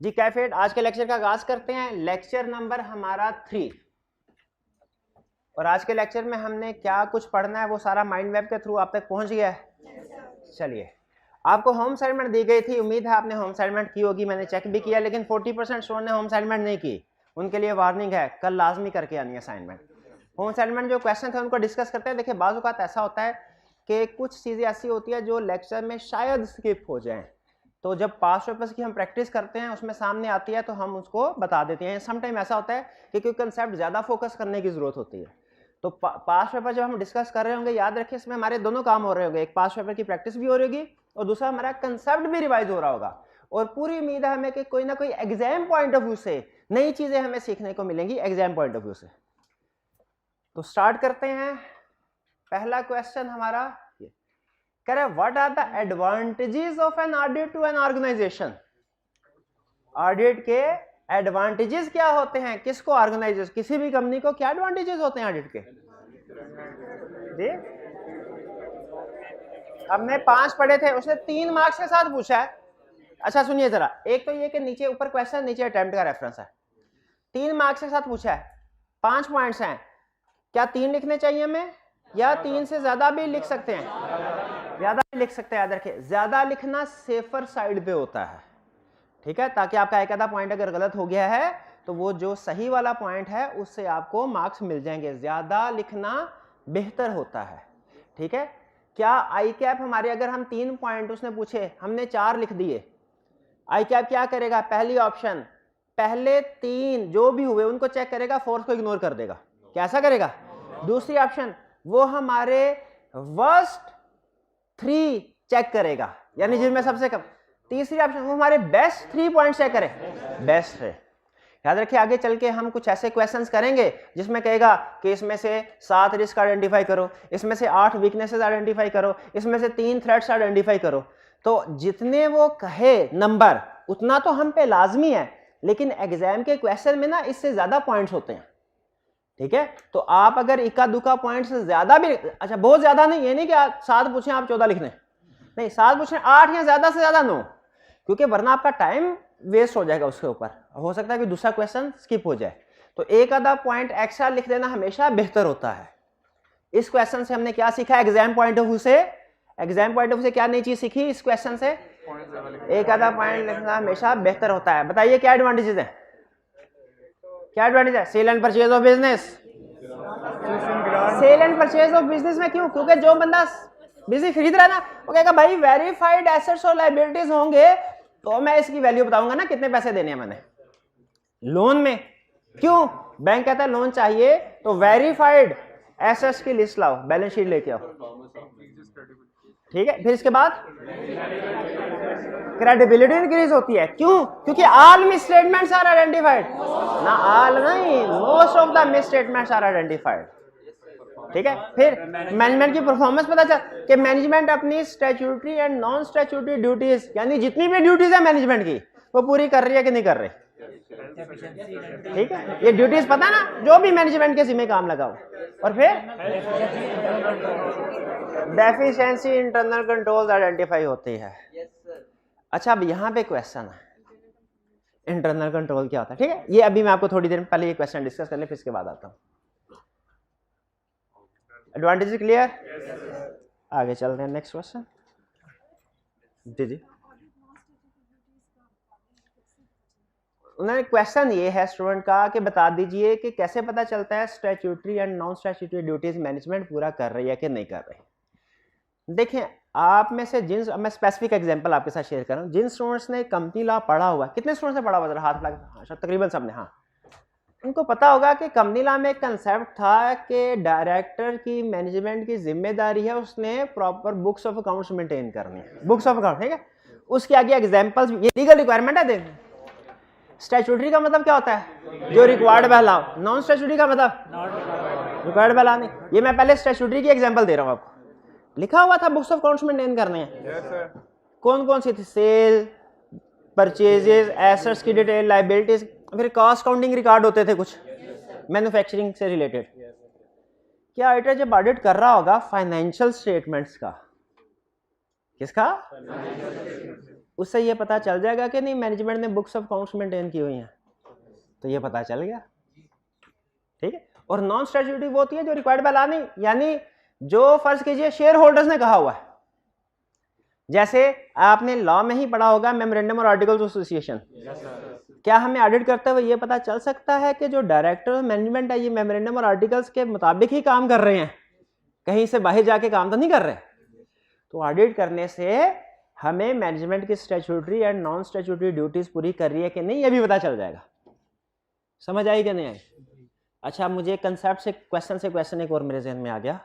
जी कैफेट, आज के लेक्चर का आगाज करते हैं। लेक्चर नंबर हमारा 3 और आज के लेक्चर में हमने क्या कुछ पढ़ना है वो सारा माइंड मैप के थ्रू आप तक पहुंच गया है। चलिए, आपको होम असाइनमेंट दी गई थी, उम्मीद है आपने होम असाइनमेंट की होगी। मैंने चेक भी किया, लेकिन 40% स्टूडेंट ने होम असाइनमेंट नहीं की। उनके लिए वार्निंग है, कल लाजमी करके आनी है असाइनमेंट। होम असाइनमेंट जो क्वेश्चन थे उनको डिस्कस करते हैं। देखिए, बाज़ औक़ात ऐसा होता है कि कुछ चीज़ें ऐसी होती है जो लेक्चर में शायद स्किप हो जाएं, तो जब पास्ट पेपर्स की हम प्रैक्टिस करते हैं उसमें सामने आती है तो हम उसको बता देते हैं। समटाइम ऐसा होता है कि कोई कंसेप्ट ज़्यादा फोकस करने की ज़रूरत होती है, तो पास्ट पेपर जब हम डिस्कस कर रहे होंगे, याद रखिए इसमें हमारे दोनों काम हो रहे होंगे। एक पास्ट पेपर की प्रैक्टिस भी हो रही होगी और दूसरा हमारा कंसेप्ट भी रिवाइज हो रहा होगा। और पूरी उम्मीद है हमें कि कोई ना कोई एग्जाम पॉइंट ऑफ व्यू से नई चीज़ें हमें सीखने को मिलेंगी एग्जाम पॉइंट ऑफ व्यू से। तो स्टार्ट करते हैं। पहला क्वेश्चन हमारा कह रहे हैं, what are the advantages of an audit to an organisation. Audit के एडवांटेजेस क्या होते हैं, किसको ऑर्गेनाइजेशन, किसी भी कंपनी को क्या एडवांटेजेस होते हैं ऑडिट के। जी, हमने 5 पढ़े थे, उसने 3 मार्क्स के साथ पूछा है। अच्छा सुनिए जरा, एक तो ये कि नीचे ऊपर क्वेश्चन, नीचे अटेम्प्ट का रेफरेंस है। 3 मार्क्स के साथ पूछा है, 5 पॉइंट्स हैं। क्या 3 लिखने चाहिए हमें या 3 से ज्यादा भी लिख सकते हैं? ज्यादा भी लिख सकते हैं। याद रखिए, ज्यादा लिखना सेफर साइड पे होता है, ठीक है, ताकि आपका एक आधा पॉइंट अगर गलत हो गया है तो वो जो सही वाला पॉइंट है उससे आपको मार्क्स मिल जाएंगे। ज्यादा लिखना बेहतर होता है, ठीक है। क्या आई कैप हमारे, अगर हम 3 पॉइंट उसने पूछे, हमने 4 लिख दिए, आई कैप क्या करेगा? पहली ऑप्शन, पहले 3 जो भी हुए उनको चेक करेगा, फोर्थ को इग्नोर कर देगा। कैसा करेगा? दूसरी ऑप्शन, वो हमारे वर्स्ट 3 चेक करेगा, यानी जिनमें सबसे कम। तीसरी ऑप्शन, वो हमारे बेस्ट 3 पॉइंट चेक करे, बेस्ट है। याद रखिए, आगे चल के हम कुछ ऐसे क्वेश्चंस करेंगे जिसमें कहेगा कि इसमें से 7 रिस्क आइडेंटिफाई करो, इसमें से 8 वीकनेसेस आइडेंटिफाई करो, इसमें से 3 थ्रेट्स आइडेंटिफाई करो। तो जितने वो कहे नंबर उतना तो हम पे लाजमी है, लेकिन एग्जाम के क्वेश्चन में ना इससे ज्यादा पॉइंट्स होते हैं, ठीक है। तो आप अगर इक्का दुक्का पॉइंट से ज्यादा भी, अच्छा बहुत ज्यादा नहीं, ये नहीं कि 7 पूछे आप 14 लिखने, नहीं 7 पूछे 8 या ज्यादा से ज्यादा 9, क्योंकि वरना आपका टाइम वेस्ट हो जाएगा। उसके ऊपर हो सकता है कि दूसरा क्वेश्चन स्किप हो जाए, तो एक आधा पॉइंट एक्स्ट्रा लिख देना हमेशा बेहतर होता है। इस क्वेश्चन से हमने क्या सीखा एग्जाम पॉइंट ऑफ व्यू से? एग्जाम पॉइंट ऑफ व्यू से क्या नई चीज सीखी इस क्वेश्चन से? एक आधा पॉइंट लिखना हमेशा बेहतर होता है। बताइए क्या एडवांटेजेस है? क्या एडवांटेज है? Sale and purchase of business. Sale and purchase of business में क्यों? क्योंकि जो बंदा बिजनेस खरीद रहा है ना, वो कहेगा भाई वेरीफाइड एसेट्स और लायबिलिटीज होंगे तो मैं इसकी वैल्यू बताऊंगा ना, कितने पैसे देने हैं मैंने। लोन में क्यों? बैंक कहता है लोन चाहिए तो वेरीफाइड एसेट्स की लिस्ट लाओ, बैलेंस शीट लेके आओ, ठीक है। फिर इसके बाद क्रेडिबिलिटी इंक्रीज होती है। क्यों? क्योंकि all misstatements are identified ना, ऑल नहीं, most of the misstatements are identified, ठीक है। फिर मैनेजमेंट की परफॉर्मेंस पता चल कि मैनेजमेंट अपनी statutory and non statutory duties, यानी जितनी भी ड्यूटीज है मैनेजमेंट की, वो पूरी कर रही है कि नहीं कर रही, ठीक है। ये ड्यूटीज पता ना, जो भी मैनेजमेंट के जिम्मे काम लगाओ। और फिर डेफिशिएंसी इंटरनल कंट्रोल्स आइडेंटिफाई होती है। अच्छा, अब यहाँ पे क्वेश्चन है इंटरनल कंट्रोल क्या होता है, ठीक है। ये अभी मैं आपको थोड़ी देर पहले ये क्वेश्चन डिस्कस कर ले, फिर इसके बाद आता हूँ। Advantage clear? आगे चलते हैं, नेक्स्ट क्वेश्चन। जी जी, उन्होंने क्वेश्चन ये है स्टूडेंट का कि बता दीजिए कि कैसे पता चलता है statutory and non statutory duties management पूरा कर रही है कि नहीं कर रही। देखें, आप में से जिन, मैं स्पेसिफिक एग्जांपल आपके साथ शेयर कर रहा हूँ, जिन स्टूडेंट्स ने कंपनी लॉ पढ़ा हुआ, कितने स्टूडेंट्स ने पढ़ा हुआ, हाथ लगा, तकरीबन सबने, हाँ, उनको पता होगा कि कंपनी लॉ में एक कंसेप्ट था कि डायरेक्टर की मैनेजमेंट की जिम्मेदारी है, उसने proper books of accounts maintain करनी है, बुक्स ऑफ अकाउंट, ठीक है। उसके आगे एग्जांपल्स, ये लीगल रिक्वायरमेंट है। देख, स्टैट्यूटरी का मतलब क्या होता है? जो रिक्वायर्ड बहलाओ। नॉन स्टैट्यूटरी का मतलब रिक्वायर्ड बहला नहीं। ये मैं पहले स्टैट्यूटरी की एग्जांपल दे रहा हूँ आपको। लिखा हुआ था बुक्स ऑफ अकाउंट्स मेंटेन करने हैं। कौन कौन सी थी? सेल, परचेजेस, एसेट्स की डिटेल, लायबिलिटीज, फिर कॉस्ट काउंटिंग रिकॉर्ड होते थे कुछ मैन्युफैक्चरिंग से रिलेटेड। क्या ऑडिटर जब ऑडिट कर रहा होगा फाइनेंशियल स्टेटमेंट्स का, किसका? उससे ये पता चल जाएगा कि नहीं मैनेजमेंट ने बुक्स ऑफ अकाउंट्स मेंटेन की हुई हैं, तो ये पता चल गया, ठीक है। और नॉन स्टैट्यूटरी वो होती है जो रिक्वायर्ड बाय लॉ नहीं, यानी जो फर्ज कीजिए शेयर होल्डर्स ने कहा हुआ है, जैसे आपने लॉ में ही पढ़ा होगा मेमोरेंडम और आर्टिकल्स ऑफ एसोसिएशन। क्या हमें ऑडिट करते हुए ये पता चल सकता है कि जो डायरेक्टर मैनेजमेंट है ये मेमोरेंडम और आर्टिकल्स के मुताबिक ही काम कर रहे हैं, कहीं से बाहर जाके काम तो नहीं कर रहे? तो ऑडिट करने से हमें मैनेजमेंट की statutory and non statutory duties पूरी कर रही है कि नहीं, ये भी पता चल जाएगा। समझ आई कि नहीं आई? अच्छा, मुझे कंसेप्ट से क्वेश्चन एक और मेरे जहन में आ गया।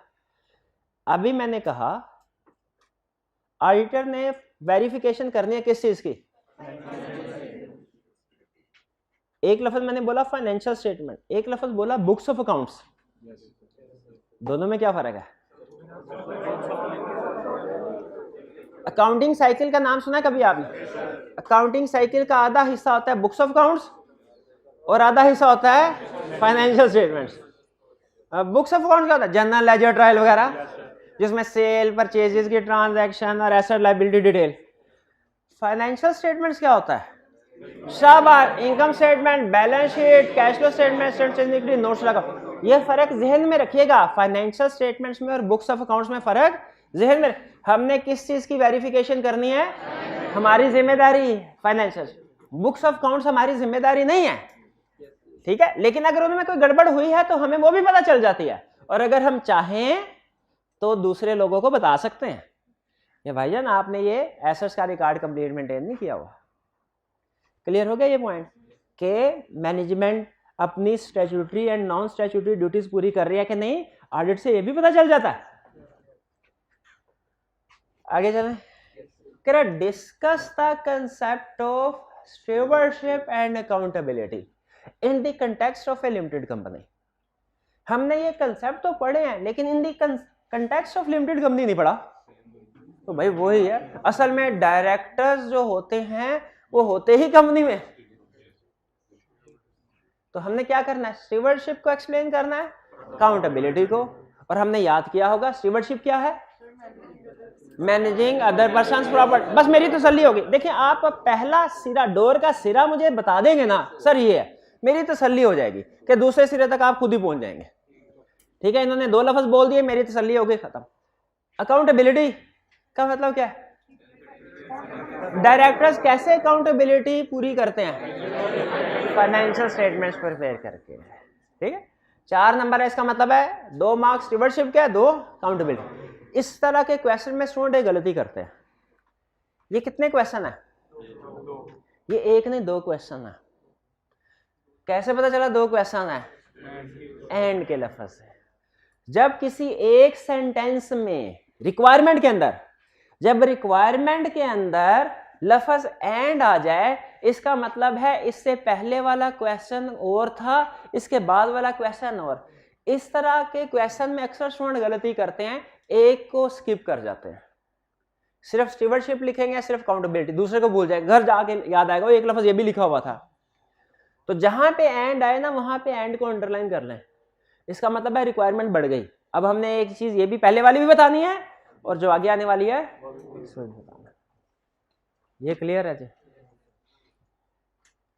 अभी मैंने कहा ऑडिटर ने वेरिफिकेशन करनी है किस चीज की? एक लफ्ज मैंने बोला फाइनेंशियल स्टेटमेंट, एक लफ्ज बोला बुक्स ऑफ अकाउंट्स, दोनों में क्या फर्क है? अकाउंटिंग साइकिल का नाम सुना है कभी आपने? अकाउंटिंग साइकिल का आधा हिस्सा होता है बुक्स ऑफ अकाउंट्स और आधा हिस्सा होता है financial statements. Books of accounts क्या होता है? जनरल लेजर ट्रायल वगैरह, जिसमें सेल परचेजेस की ट्रांजैक्शन और asset liability detail. Financial statements क्या होता है? शाबाश, income statement, balance sheet, cash flow statement, statement notes लगा। ये फर्क जहन में रखिएगा, फाइनेंशियल स्टेटमेंट्स में और बुक्स ऑफ अकाउंट्स में फर्क जहन में। हमने किस चीज की वेरिफिकेशन करनी है? हमारी जिम्मेदारी फाइनेंशियल, बुक्स ऑफ अकाउंट्स हमारी जिम्मेदारी नहीं है, ठीक है। लेकिन अगर उनमें कोई गड़बड़ हुई है तो हमें वो भी पता चल जाती है, और अगर हम चाहें तो दूसरे लोगों को बता सकते हैं ये भाईजान आपने ये एसेट्स का रिकॉर्ड कंप्लीट मेंटेन नहीं किया हुआ। क्लियर हो गया ये पॉइंट कि मैनेजमेंट अपनी statutory and non statutory duties पूरी कर रही है कि नहीं, ऑडिट से ये भी पता चल जाता है। आगे चलें। कह discuss the concept of stewardship and accountability in the context of A limited company. हमने ये कंसेप्ट तो पढ़े हैं, लेकिन in the context of limited company नहीं पढ़ा। तो भाई वही है, असल में डायरेक्टर्स जो होते हैं वो होते ही कंपनी में। तो हमने क्या करना है? स्टीवर्डशिप को एक्सप्लेन करना है, अकाउंटेबिलिटी को। और हमने याद किया होगा स्टीवर्डशिप क्या है? Managing other persons property. बस मेरी तसल्ली होगी। देखिए आप पहला सिरा, डोर का सिरा मुझे बता देंगे ना सर ये है, मेरी तसल्ली हो जाएगी कि दूसरे सिरे तक आप खुद ही पहुंच जाएंगे, ठीक है। इन्होंने दो लफ्ज बोल दिए, मेरी तसल्ली हो गई, खत्म। अकाउंटेबिलिटी का मतलब क्या है? डायरेक्टर्स कैसे अकाउंटेबिलिटी पूरी करते हैं? फाइनेंशियल स्टेटमेंट्स प्रिपेयर करके, ठीक है। 4 नंबर है, इसका मतलब है 2 मार्क्स स्टीवर्डशिप के, 2 अकाउंटेबिलिटी। इस तरह के क्वेश्चन में स्टूडेंट एक गलती करते हैं। ये कितने क्वेश्चन है? ये एक नहीं 2 क्वेश्चन है। कैसे पता चला 2 क्वेश्चन है? एंड के लफ्ज से। जब किसी एक सेंटेंस में रिक्वायरमेंट के अंदर, जब रिक्वायरमेंट के अंदर लफ्ज एंड आ जाए, इसका मतलब है इससे पहले वाला क्वेश्चन और था, इसके बाद वाला क्वेश्चन और। इस तरह के क्वेश्चन में अक्सर स्टूडेंट गलती करते हैं, एक को स्किप कर जाते हैं। सिर्फ स्टीवर्डशिप लिखेंगे, सिर्फ अकाउंटेबिलिटी, दूसरे को भूल जाएगा, घर जाके याद आएगा एक लफ्ज ये भी लिखा हुआ था। तो जहां पे एंड आए ना, वहां पे एंड को अंडरलाइन कर लें। इसका मतलब है रिक्वायरमेंट बढ़ गई। अब हमने एक चीज ये भी पहले वाली भी बतानी है और जो आगे आने वाली है बताना। ये क्लियर है जी?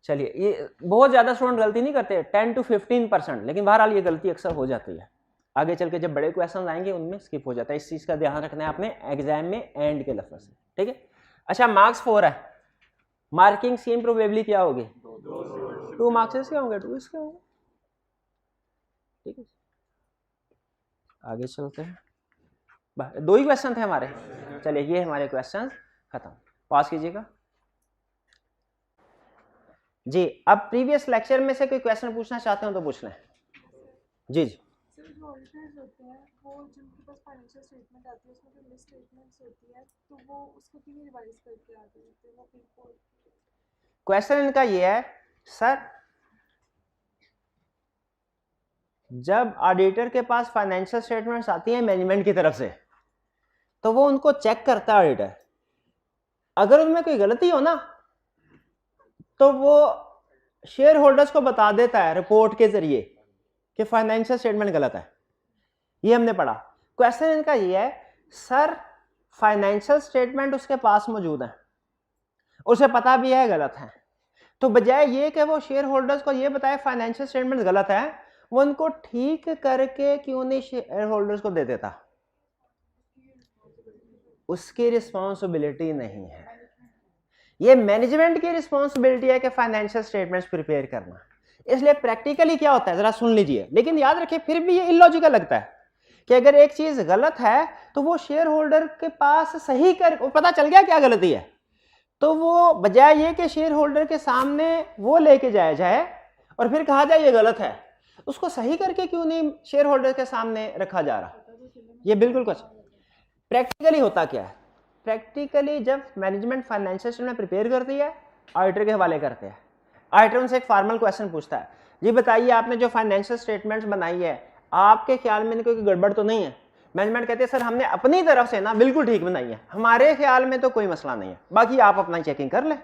चलिए, ये बहुत ज्यादा स्टूडेंट गलती नहीं करते, 10 to 15%, लेकिन बहरहाल ये गलती अक्सर हो जाती है। आगे चल के जब बड़े क्वेश्चन आएंगे उनमें स्किप हो जाता है। इस चीज का ध्यान रखना है आपने एग्जाम में एंड के लफ्ज से, ठीक है। अच्छा, मार्क्स 4 है। मार्किंग स्कीम प्रोबेबली क्या होगी? 2 मार्क्स इसके होंगे, 2 इसके होंगे, ठीक है। आगे चलते हैं, 2 ही क्वेश्चन थे हमारे। चलिए, ये हमारे क्वेश्चन खत्म। पास कीजिएगा जी। अब प्रीवियस लेक्चर में से कोई क्वेश्चन पूछना चाहते हो तो पूछ लें। जी जी। जो ऑडिटर्स होते हैं वो जिनके पास फाइनेंशियल स्टेटमेंट आती है उसमें जो मिस स्टेटमेंट्स होती है तो वो उसको क्यों रिवाइज करके आते हैं? तो वो बिल्कुल क्वेश्चन इनका ये है सर, जब ऑडिटर के पास फाइनेंशियल स्टेटमेंट्स आती हैं मैनेजमेंट की तरफ से, तो वो उनको चेक करता है ऑडिटर। अगर उनमें कोई गलती हो ना तो वो शेयर होल्डर्स को बता देता है रिपोर्ट के जरिए कि फाइनेंशियल स्टेटमेंट गलत है। ये हमने पढ़ा। क्वेश्चन इनका ये है सर, फाइनेंशियल स्टेटमेंट उसके पास मौजूद है, उसे पता भी है गलत है, तो बजाय ये कि वो शेयर होल्डर्स को ये बताए फाइनेंशियल स्टेटमेंट गलत है, वो उनको ठीक करके क्यों नहीं शेयर होल्डर्स को दे देता? उसकी रिस्पॉन्सिबिलिटी नहीं है, ये मैनेजमेंट की रिस्पॉन्सिबिलिटी है कि फाइनेंशियल स्टेटमेंट्स प्रिपेयर करना। इसलिए प्रैक्टिकली क्या होता है जरा सुन लीजिए, लेकिन याद रखिए फिर भी ये इलॉजिकल लगता है कि अगर एक चीज गलत है तो वो शेयर होल्डर के पास सही कर, पता चल गया क्या गलती है, तो वो बजाय ये कि शेयर होल्डर के सामने वो लेके जाया जाए और फिर कहा जाए ये गलत है, उसको सही करके क्यों नहीं शेयर होल्डर के सामने रखा जा रहा? ये बिल्कुल कुछ प्रैक्टिकली होता क्या है, प्रैक्टिकली जब मैनेजमेंट फाइनेंशियल स्टेटमेंट प्रिपेयर करती है ऑडिटर के हवाले करते हैं, ऑडिटर उनसे एक फॉर्मल क्वेश्चन पूछता है, जी बताइए आपने जो फाइनेंशियल स्टेटमेंट्स बनाई है आपके ख्याल में कोई गड़बड़ तो नहीं है? मैनेजमेंट कहते हैं सर हमने अपनी तरफ से ना बिल्कुल ठीक बनाई है, हमारे ख्याल में तो कोई मसला नहीं है, बाकी आप अपना चेकिंग कर लें।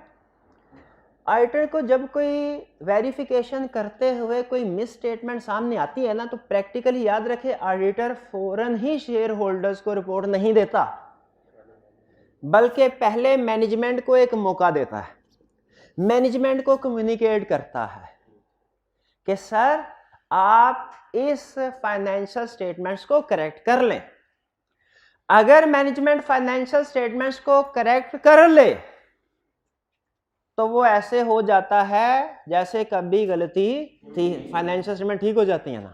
ऑडिटर को जब कोई वेरिफिकेशन करते हुए कोई मिस स्टेटमेंट सामने आती है ना, तो प्रैक्टिकली याद रखे ऑडिटर फौरन ही शेयर होल्डर्स को रिपोर्ट नहीं देता, बल्कि पहले मैनेजमेंट को एक मौका देता है, मैनेजमेंट को कम्युनिकेट करता है कि सर आप इस फाइनेंशियल स्टेटमेंट्स को करेक्ट कर लें। अगर मैनेजमेंट फाइनेंशियल स्टेटमेंट्स को करेक्ट कर ले तो वो ऐसे हो जाता है जैसे कभी गलती थी, फाइनेंशियल स्टेटमेंट ठीक हो जाती है ना,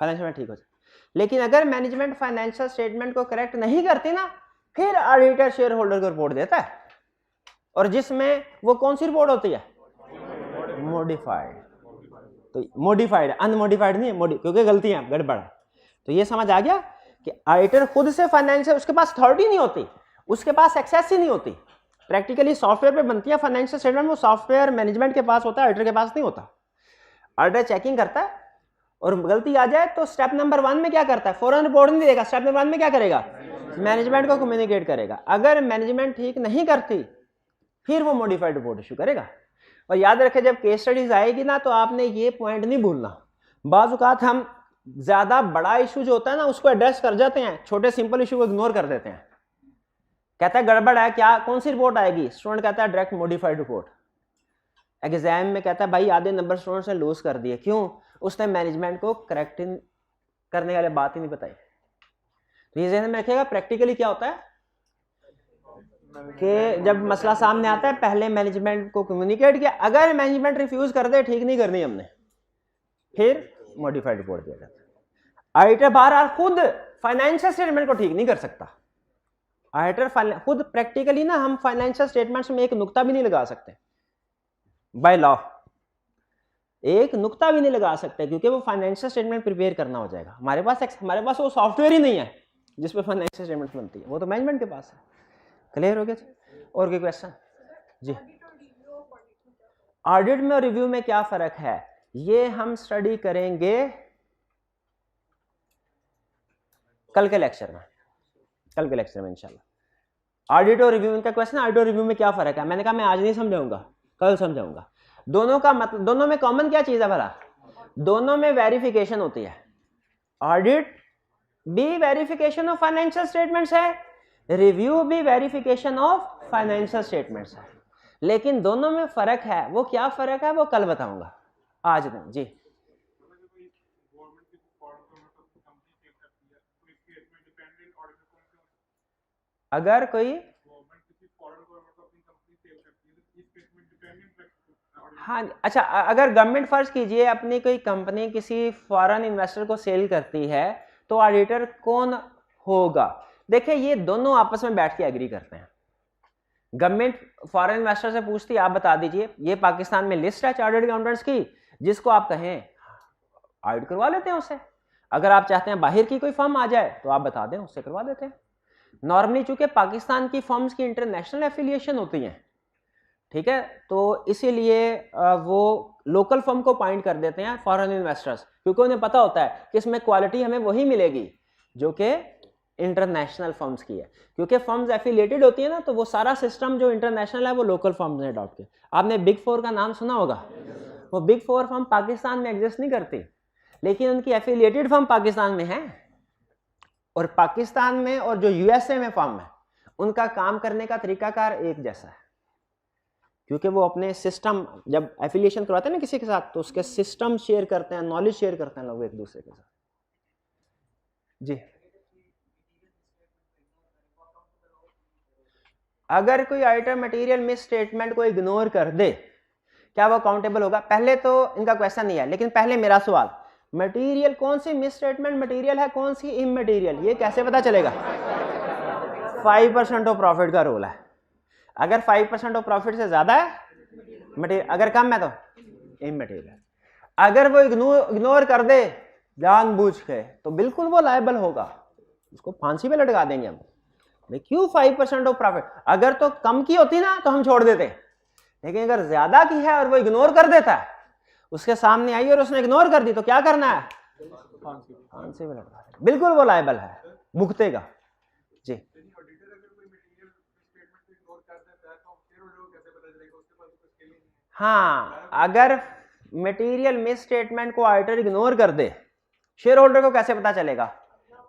फाइनेंशियल ठीक हो जाती। लेकिन अगर मैनेजमेंट फाइनेंशियल स्टेटमेंट को करेक्ट नहीं करती ना, फिर ऑडिटर शेयर होल्डर को रिपोर्ट देता है, और जिसमें वो कौन सी रिपोर्ट होती है? मॉडिफाइड। तो मॉडिफाइड, अनमॉडिफाइड नहीं है, क्योंकि गलतियां गड़बड़। तो ये समझ आ गया कि ऑडिटर खुद से फाइनेंशियल, उसके पास अथॉरिटी नहीं होती, उसके पास एक्सेस ही नहीं होती। प्रैक्टिकली सॉफ्टवेयर पे बनती है फाइनेंशियल स्टेटमेंट, वो सॉफ्टवेयर मैनेजमेंट के पास होता है, ऑडिटर के पास नहीं होता। ऑडिटर चेकिंग करता है और गलती आ जाए तो स्टेप नंबर 1 में क्या करता है? फौरन रिपोर्ट नहीं देगा, स्टेप नंबर 1 में क्या करेगा? मैनेजमेंट को कम्युनिकेट करेगा। अगर मैनेजमेंट ठीक नहीं करती फिर वो मॉडिफाइड रिपोर्ट इशू करेगा। और याद रखें जब केस स्टडीज आएगी ना, तो आपने ये पॉइंट नहीं भूलना, बाज़ औक़ात हम ज्यादा बड़ा इशू जो होता है ना उसको एड्रेस कर जाते हैं, छोटे सिंपल इशू को इग्नोर कर देते हैं। कहता है गड़बड़ है, क्या कौन सी रिपोर्ट आएगी? स्टूडेंट कहता है डायरेक्ट मॉडिफाइड रिपोर्ट। एग्जाम में कहता है भाई आधे नंबर स्टूडेंट ने लूज कर दिए, क्यों? उसने मैनेजमेंट को करेक्ट करने वाले बात ही नहीं बताई। तो ये ज़हन में रखिएगा, प्रैक्टिकली क्या होता है कि जब मसला सामने आता है पहले मैनेजमेंट को कम्युनिकेट किया, अगर मैनेजमेंट रिफ्यूज कर दे ठीक नहीं करनी हमने, फिर मॉडिफाइड रिपोर्ट दिया जाता है। ऑडिटर बार खुद फाइनेंशियल स्टेटमेंट को ठीक नहीं कर सकता। ऑडिटर खुद प्रैक्टिकली ना हम फाइनेंशियल स्टेटमेंट्स में एक नुक्ता भी नहीं लगा सकते, बाय लॉ एक नुक्ता भी नहीं लगा सकते, क्योंकि वो फाइनेंशियल स्टेटमेंट प्रिपेयर करना हो जाएगा। हमारे पास वो सॉफ्टवेयर ही नहीं है जिस पे फाइनेंशियल स्टेटमेंट बनती है, वो तो मैनेजमेंट के पास है। क्लियर हो गया? और कोई क्वेश्चन? जी, ऑडिट में और रिव्यू में क्या फर्क है, ये हम स्टडी करेंगे कल के लेक्चर में इंशाल्लाह। ऑडिट और रिव्यू, इनका क्वेश्चन ऑडिट और रिव्यू में क्या फर्क है, मैंने कहा मैं आज नहीं समझाऊंगा, कल समझाऊंगा। दोनों का मतलब, दोनों में कॉमन क्या चीज है भला? दोनों में वेरिफिकेशन होती है। ऑडिट भी वेरिफिकेशन ऑफ फाइनेंशियल स्टेटमेंट्स है, रिव्यू भी वेरिफिकेशन ऑफ फाइनेंशियल स्टेटमेंट्स है, लेकिन दोनों में फर्क है। वो क्या फर्क है वो कल बताऊंगा, आज नहीं। जी, अगर कोई, हाँ अच्छा, अगर गवर्नमेंट फर्ज कीजिए अपनी कोई कंपनी किसी फॉरेन इन्वेस्टर को सेल करती है, तो ऑडिटर कौन होगा? देखिए ये दोनों आपस में बैठ के एग्री करते हैं। गवर्नमेंट फॉरेन इन्वेस्टर से पूछती है आप बता दीजिए, ये पाकिस्तान में लिस्ट है चार्टर्ड अकाउंटेंट्स की, जिसको आप कहें ऑडिट करवा लेते हैं उससे। अगर आप चाहते हैं बाहर की कोई फर्म आ जाए तो आप बता दें, उससे करवा देते हैं। नॉर्मली चूंकि पाकिस्तान की फर्म्स की इंटरनेशनल एफिलिएशन होती हैं, ठीक है, तो इसीलिए वो लोकल फर्म को पॉइंट कर देते हैं फॉरेन इन्वेस्टर्स, क्योंकि उन्हें पता होता है कि इसमें क्वालिटी हमें वही मिलेगी जो कि इंटरनेशनल फर्म्स की है। क्योंकि फर्म्स एफिलिएटेड होती है ना, तो वो सारा सिस्टम जो इंटरनेशनल है वो लोकल फर्म्स ने अडॉप्ट किया। आपने बिग 4 का नाम सुना होगा, वो बिग 4 फर्म पाकिस्तान में एग्जिस्ट नहीं करती, लेकिन उनकी एफिलिएटेड फर्म पाकिस्तान में है। और पाकिस्तान में और जो यूएसए में फर्म है, उनका काम करने का तरीकाकार एक जैसा है। क्योंकि वो अपने सिस्टम, जब एफिलिएशन करवाते हैं ना किसी के साथ, तो उसके सिस्टम शेयर करते हैं, नॉलेज शेयर करते हैं लोग एक दूसरे के साथ। जी, अगर कोई आइटम मटेरियल मिस स्टेटमेंट को इग्नोर कर दे, क्या वो अकाउंटेबल होगा? पहले तो इनका क्वेश्चन नहीं है, लेकिन पहले मेरा सवाल, मटेरियल कौन सी मिस स्टेटमेंट मटेरियल है, कौन सी इमटेरियल, ये कैसे पता चलेगा? 5% ऑफ प्रॉफिट का रोल है। अगर 5% ऑफ प्रॉफिट से ज्यादा है मटेरियल, अगर कम है तो इमटेरियल। अगर वो इग्नोर कर दे जानबूझ के, तो बिल्कुल वो लायबल होगा, उसको फांसी पे लटका देंगे हम। भाई क्यों 5% ऑफ प्रॉफिट? अगर तो कम की होती ना तो हम छोड़ देते, लेकिन अगर ज्यादा की है और वो इग्नोर कर देता है, उसके सामने आई और उसने इग्नोर कर दी, तो क्या करना है? फांसी पे लटका देंगे, बिल्कुल वो लायबल है, भुगतेगा। जी, हाँ, अगर मटेरियल मिस स्टेटमेंट को ऑडिटर इग्नोर कर दे, शेयर होल्डर को कैसे पता चलेगा?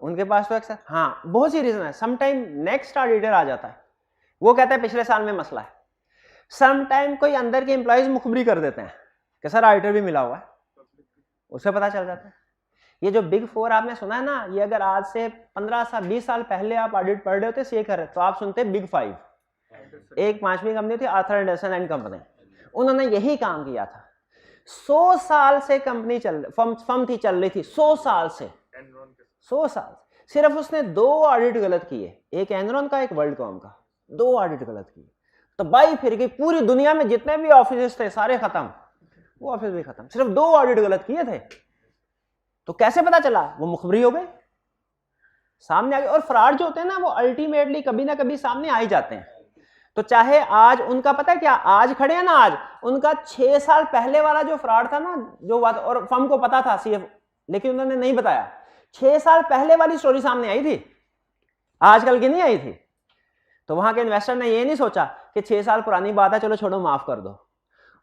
उनके पास तो अक्सर, हाँ, बहुत सी रीजन है। समटाइम नेक्स्ट ऑडिटर आ जाता है, वो कहता है पिछले साल में मसला है। समटाइम कोई अंदर के एम्प्लॉइज मुखबरी कर देते हैं कि सर ऑडिटर भी मिला हुआ है, उससे पता चल जाता है। ये जो बिग 4 आपने सुना है ना, ये अगर आज से 15 साल 20 साल पहले आप ऑडिट पढ़ रहे होते सीए कर रहे, तो आप सुनते बिग 5। एक 5वीं कंपनी थी आर्थर एंडरसन एंड कंपनी, उन्होंने यही काम किया था। 100 साल से कंपनी फर्म थी, चल रही थी 100 साल से, 100 साल। सिर्फ उसने 2 ऑडिट गलत किए, एक एनरॉन का, एक वर्ल्डकॉम का, 2 ऑडिट गलत किए, तो बाई फिर गई पूरी दुनिया में जितने भी ऑफिस थे सारे खत्म, वो ऑफिस भी खत्म, सिर्फ 2 ऑडिट गलत किए थे। तो कैसे पता चला? वो मुखबरी हो गई, सामने आ गए। और फ्रॉड जो होते हैं ना, वो अल्टीमेटली कभी ना कभी सामने आ ही जाते हैं। तो चाहे आज उनका, पता है क्या, आज खड़े हैं ना, आज उनका 6 साल पहले वाला जो फ्रॉड था ना, जो बात, और फर्म को पता था सीएफ, लेकिन उन्होंने नहीं बताया, 6 साल पहले वाली स्टोरी सामने आई थी, आजकल की नहीं आई थी। तो वहां के इन्वेस्टर ने ये नहीं सोचा कि 6 साल पुरानी बात है, चलो छोड़ो माफ कर दो।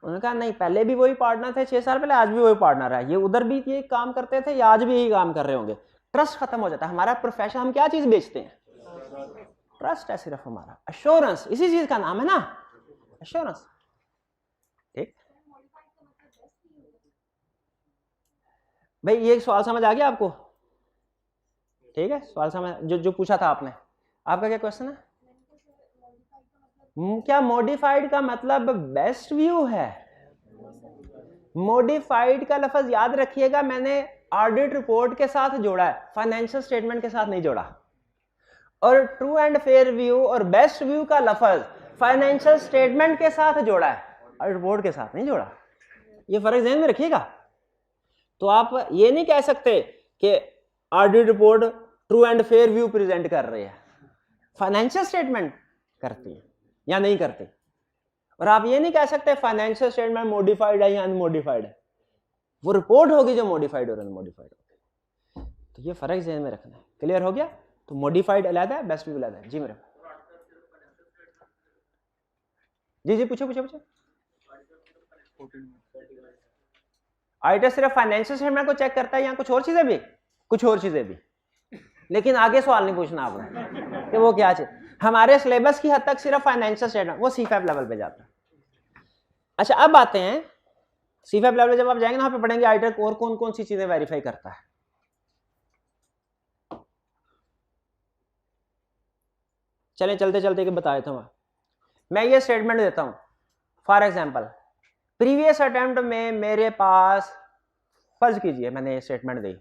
उन्होंने कहा नहीं, पहले भी वही पार्टनर थे 6 साल पहले, आज भी वही पार्टनर है, ये उधर भी ये काम करते थे, या आज भी यही काम कर रहे होंगे। ट्रस्ट खत्म हो जाता है। हमारा प्रोफेशन, हम क्या चीज बेचते हैं? ट्रस्ट है सिर्फ हमारा, अश्योरेंस, इसी चीज का नाम है ना, अश्योरेंस। ठीक भाई, ये सवाल समझ आ गया आपको? ठीक है, सवाल समझ, जो पूछा था आपने। आपका क्या क्वेश्चन है? क्या मॉडिफाइड का मतलब बेस्ट व्यू है? मॉडिफाइड का लफ्ज याद रखिएगा, मैंने ऑडिट रिपोर्ट के साथ जोड़ा है, फाइनेंशियल स्टेटमेंट के साथ नहीं जोड़ा। और ट्रू एंड फेयर व्यू और बेस्ट व्यू का लफ्ज फाइनेंशियल स्टेटमेंट के साथ जोड़ा है, और रिपोर्ट के साथ नहीं जोड़ा। ये फर्क ध्यान में रखिएगा। तो आप ये नहीं कह सकते कि audit report true and fair view present कर रही है, फाइनेंशियल स्टेटमेंट करती है या नहीं करती। और आप ये नहीं कह सकते फाइनेंशियल स्टेटमेंट मॉडिफाइड है या अनमॉडिफाइड है, वो रिपोर्ट होगी जो मॉडिफाइड और अनमॉडिफाइड होगी। तो ये फर्क ध्यान में रखना है। क्लियर हो गया? तो मॉडिफाइड अलग है, बेस्ट व्यू अलग है। जी मेरे, जी पूछो पूछो पूछो। ऑडिटर सिर्फ फाइनेंशियल स्टेटमेंट को चेक करता है या कुछ और चीजें भी? कुछ और चीजें भी, लेकिन आगे सवाल नहीं पूछना आपने कि वो क्या चीज। हमारे सिलेबस की हद तक सिर्फ फाइनेंशियल स्टेटमेंट, वो C5 लेवल पे जाता है। अच्छा, अब आते हैं C5 लेवल, जब आप जाएंगे ना, वहां पे पढ़ेंगे ऑडिटर और कौन कौन सी चीजें वेरीफाई करता है। चलें चलते चलते कि बता देता हूं मैं ये स्टेटमेंट देता हूं। फॉर एग्जांपल, प्रीवियस अटेम्प्ट में मेरे पास, फर्ज कीजिए मैंने ये स्टेटमेंट दी,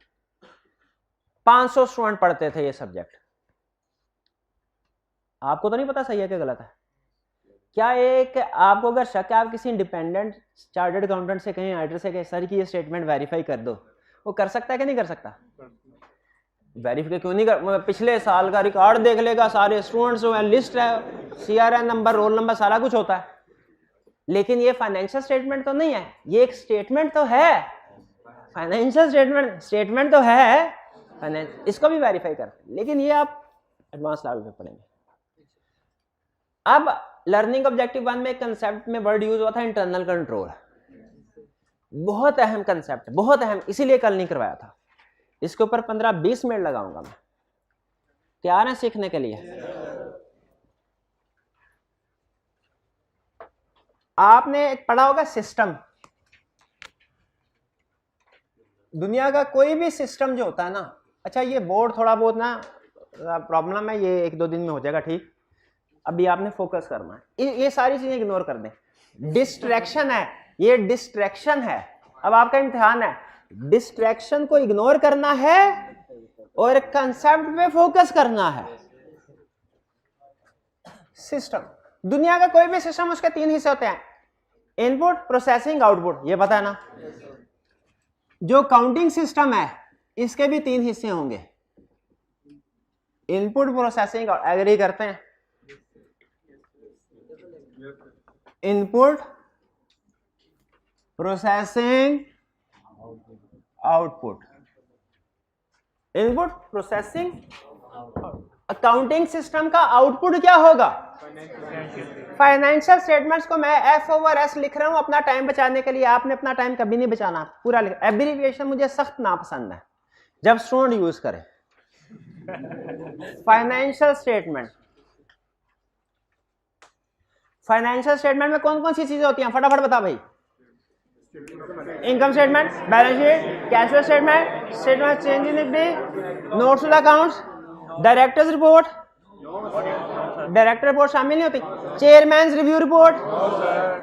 500 स्टूडेंट पढ़ते थे ये सब्जेक्ट। आपको तो नहीं पता सही है कि गलत है? क्या एक आपको अगर शक है, आप किसी इंडिपेंडेंट चार्टर्ड अकाउंटेंट से कहीं, ऑडिटर से कहीं, सर की ये स्टेटमेंट वेरीफाई कर दो, वो कर सकता है कि नहीं कर सकता? वेरीफाई क्यों नहीं कर? पिछले साल का रिकॉर्ड देख लेगा, सारे स्टूडेंट्स जो है, लिस्ट है, CRN नंबर, रोल नंबर, सारा कुछ होता है। लेकिन ये फाइनेंशियल स्टेटमेंट तो नहीं है, ये एक स्टेटमेंट तो है, फाइनेंशियल स्टेटमेंट तो है, इसको भी वेरीफाई कर, लेकिन ये आप एडवांस लेवल पे पढ़ेंगे। अब लर्निंग ऑब्जेक्टिव 1 में एक कंसेप्ट में वर्ड यूज हुआ था, इंटरनल कंट्रोल। बहुत अहम कंसेप्ट, बहुत अहम, इसीलिए कल नहीं करवाया था। इसके ऊपर 15-20 मिनट लगाऊंगा मैं। तैयार हैं सीखने के लिए? आपने एक पढ़ा होगा सिस्टम, दुनिया का कोई भी सिस्टम जो होता है ना, अच्छा ये बोर्ड थोड़ा बहुत ना प्रॉब्लम है, ये 1-2 दिन में हो जाएगा ठीक, अभी आपने फोकस करना है, ये सारी चीजें इग्नोर कर दें, डिस्ट्रैक्शन है, ये डिस्ट्रैक्शन है। अब आपका इम्तिहान है, डिस्ट्रैक्शन को इग्नोर करना है और कंसेप्ट पे फोकस करना है। सिस्टम, दुनिया का कोई भी सिस्टम, उसके 3 हिस्से होते हैं, इनपुट, प्रोसेसिंग, आउटपुट, ये पता है ना। जो काउंटिंग सिस्टम है इसके भी 3 हिस्से होंगे, इनपुट, प्रोसेसिंग, एग्री करते हैं? Input, processing, output, input, processing. Accounting system का आउटपुट क्या होगा? फाइनेंशियल स्टेटमेंट्स को मैं F/S लिख रहा हूं अपना टाइम बचाने के लिए, आपने अपना टाइम कभी नहीं बचाना, पूरा लिख, एब्रिविएशन मुझे सख्त नापसंद है जब स्टूडेंट यूज करे। फाइनेंशियल स्टेटमेंट, फाइनेंशियल स्टेटमेंट में कौन कौन सी चीजें होती हैं, फटाफट बता भाई। Income statement, balance sheet, cash flow statement, statement change in equity, notes to the accounts, directors report, director report शामिल नहीं होती, चेयरमैन रिव्यू रिपोर्ट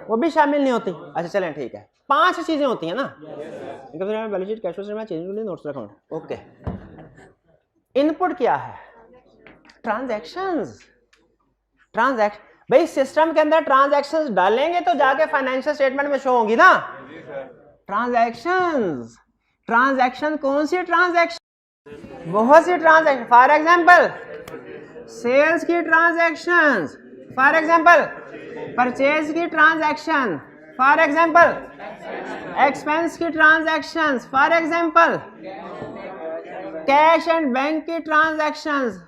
वो भी शामिल नहीं होती। अच्छा चलें ठीक है, 5 चीजें होती हैं ना, income statement, balance sheet, cash flow statement, change in equity, notes to the account. Okay, input क्या है? ट्रांजैक्शंस। ट्रांजैक्शन, भाई सिस्टम के अंदर ट्रांजैक्शंस डालेंगे तो जाके फाइनेंशियल स्टेटमेंट में शो होंगी ना। ट्रांजैक्शंस, ट्रांजैक्शन कौन सी ट्रांजैक्शन? बहुत सी ट्रांजैक्शन, फॉर एग्जांपल सेल्स की ट्रांजैक्शंस, फॉर एग्जांपल परचेज की ट्रांजैक्शन, फॉर एग्जांपल एक्सपेंस की transactions, for example cash and bank की ट्रांजैक्शंस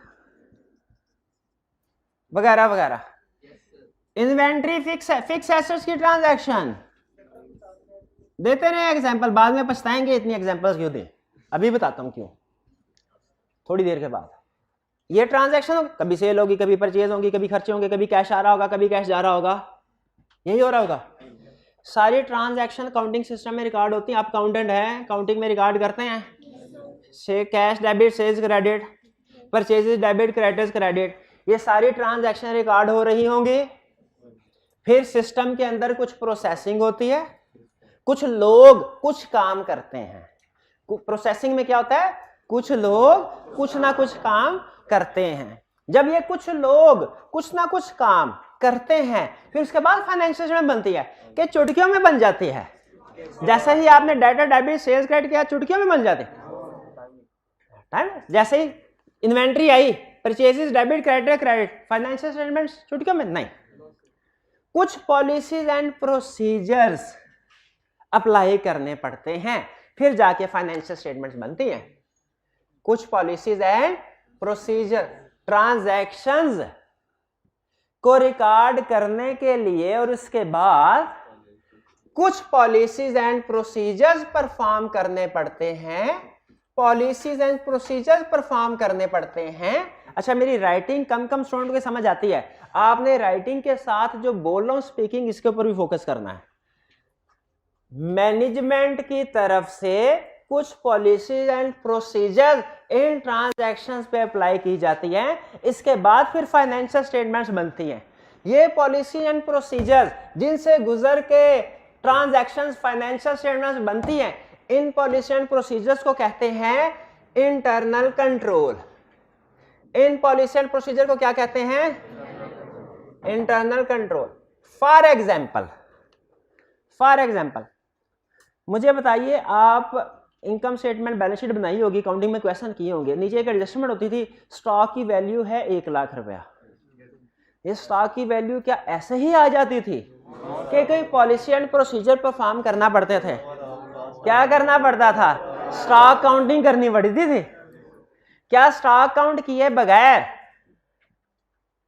वगैरह वगैरह। इन्वेंट्री, फिक्स एसेट्स की ट्रांजैक्शन, देते रहे एग्जांपल, बाद में पछताएंगे इतनी एग्जांपल्स क्यों दे, अभी बताता हूं क्यों, थोड़ी देर के बाद। ये ट्रांजैक्शन कभी सेल होगी, कभी परचेज होगी, कभी खर्चे होंगे, कभी कैश आ रहा होगा, कभी कैश जा रहा होगा, यही हो रहा होगा। सारी ट्रांजैक्शन काउंटिंग सिस्टम में रिकॉर्ड होती हैं। आप अकाउंटेंट हैं, काउंटिंग में रिकॉर्ड करते हैं, से cash debit, sales credit, purchases debit, credits credit, ये सारी ट्रांजैक्शन रिकॉर्ड हो रही होंगी। फिर सिस्टम के अंदर कुछ प्रोसेसिंग होती है, कुछ लोग कुछ काम करते हैं। प्रोसेसिंग में क्या होता है? कुछ लोग कुछ ना कुछ काम करते हैं। जब ये कुछ लोग कुछ ना कुछ काम करते हैं, फिर उसके बाद फाइनेंशियल स्टेटमेंट बनती है कि चुटकियों में बन जाती है। जैसे ही आपने डाटा डेबिट सेल्स क्रेडिट किया, चुटकियों में बन जाती है। जैसे ही इन्वेंट्री आई, purchases debit, credit credit, financial statements चुटकियों में नहीं। कुछ पॉलिसीज एंड प्रोसीजर्स अप्लाई करने पड़ते हैं, फिर जाके फाइनेंशियल स्टेटमेंट्स बनती हैं। कुछ पॉलिसीज एंड प्रोसीजर, ट्रांजैक्शंस को रिकॉर्ड करने के लिए और उसके बाद कुछ पॉलिसीज एंड प्रोसीजर्स परफॉर्म करने पड़ते हैं। पॉलिसीज एंड प्रोसीजर्स परफॉर्म करने पड़ते हैं। अच्छा, मेरी राइटिंग कम कम स्टूडेंट को समझ आती है, आपने राइटिंग के साथ जो बोल रहा हूं स्पीकिंग, इसके ऊपर भी फोकस करना है। मैनेजमेंट की तरफ से कुछ policies and procedures in transactions पे अप्लाई की जाती हैं, इसके बाद फिर फाइनेंशियल स्टेटमेंट्स बनती हैं। ये पॉलिसी एंड प्रोसीजर्स जिनसे गुजर के ट्रांजैक्शंस फाइनेंशियल स्टेटमेंट्स बनती हैं, इन पॉलिसी एंड प्रोसीजर्स को कहते हैं internal control. In policy and procedure को क्या कहते हैं? Internal control. फॉर एग्जाम्पल मुझे बताइए, आप इनकम स्टेटमेंट बैलेंस शीट बनाई होगी, काउंटिंग में क्वेश्चन किए होंगे, नीचे एक एडजस्टमेंट होती थी, स्टॉक की वैल्यू है 1 लाख रुपया। ये स्टॉक की वैल्यू क्या ऐसे ही आ जाती थी कि कोई पॉलिसी एंड प्रोसीजर परफॉर्म करना पड़ते थे? क्या करना पड़ता था? स्टॉक काउंटिंग करनी पड़ती थी। क्या स्टॉक काउंट किए बगैर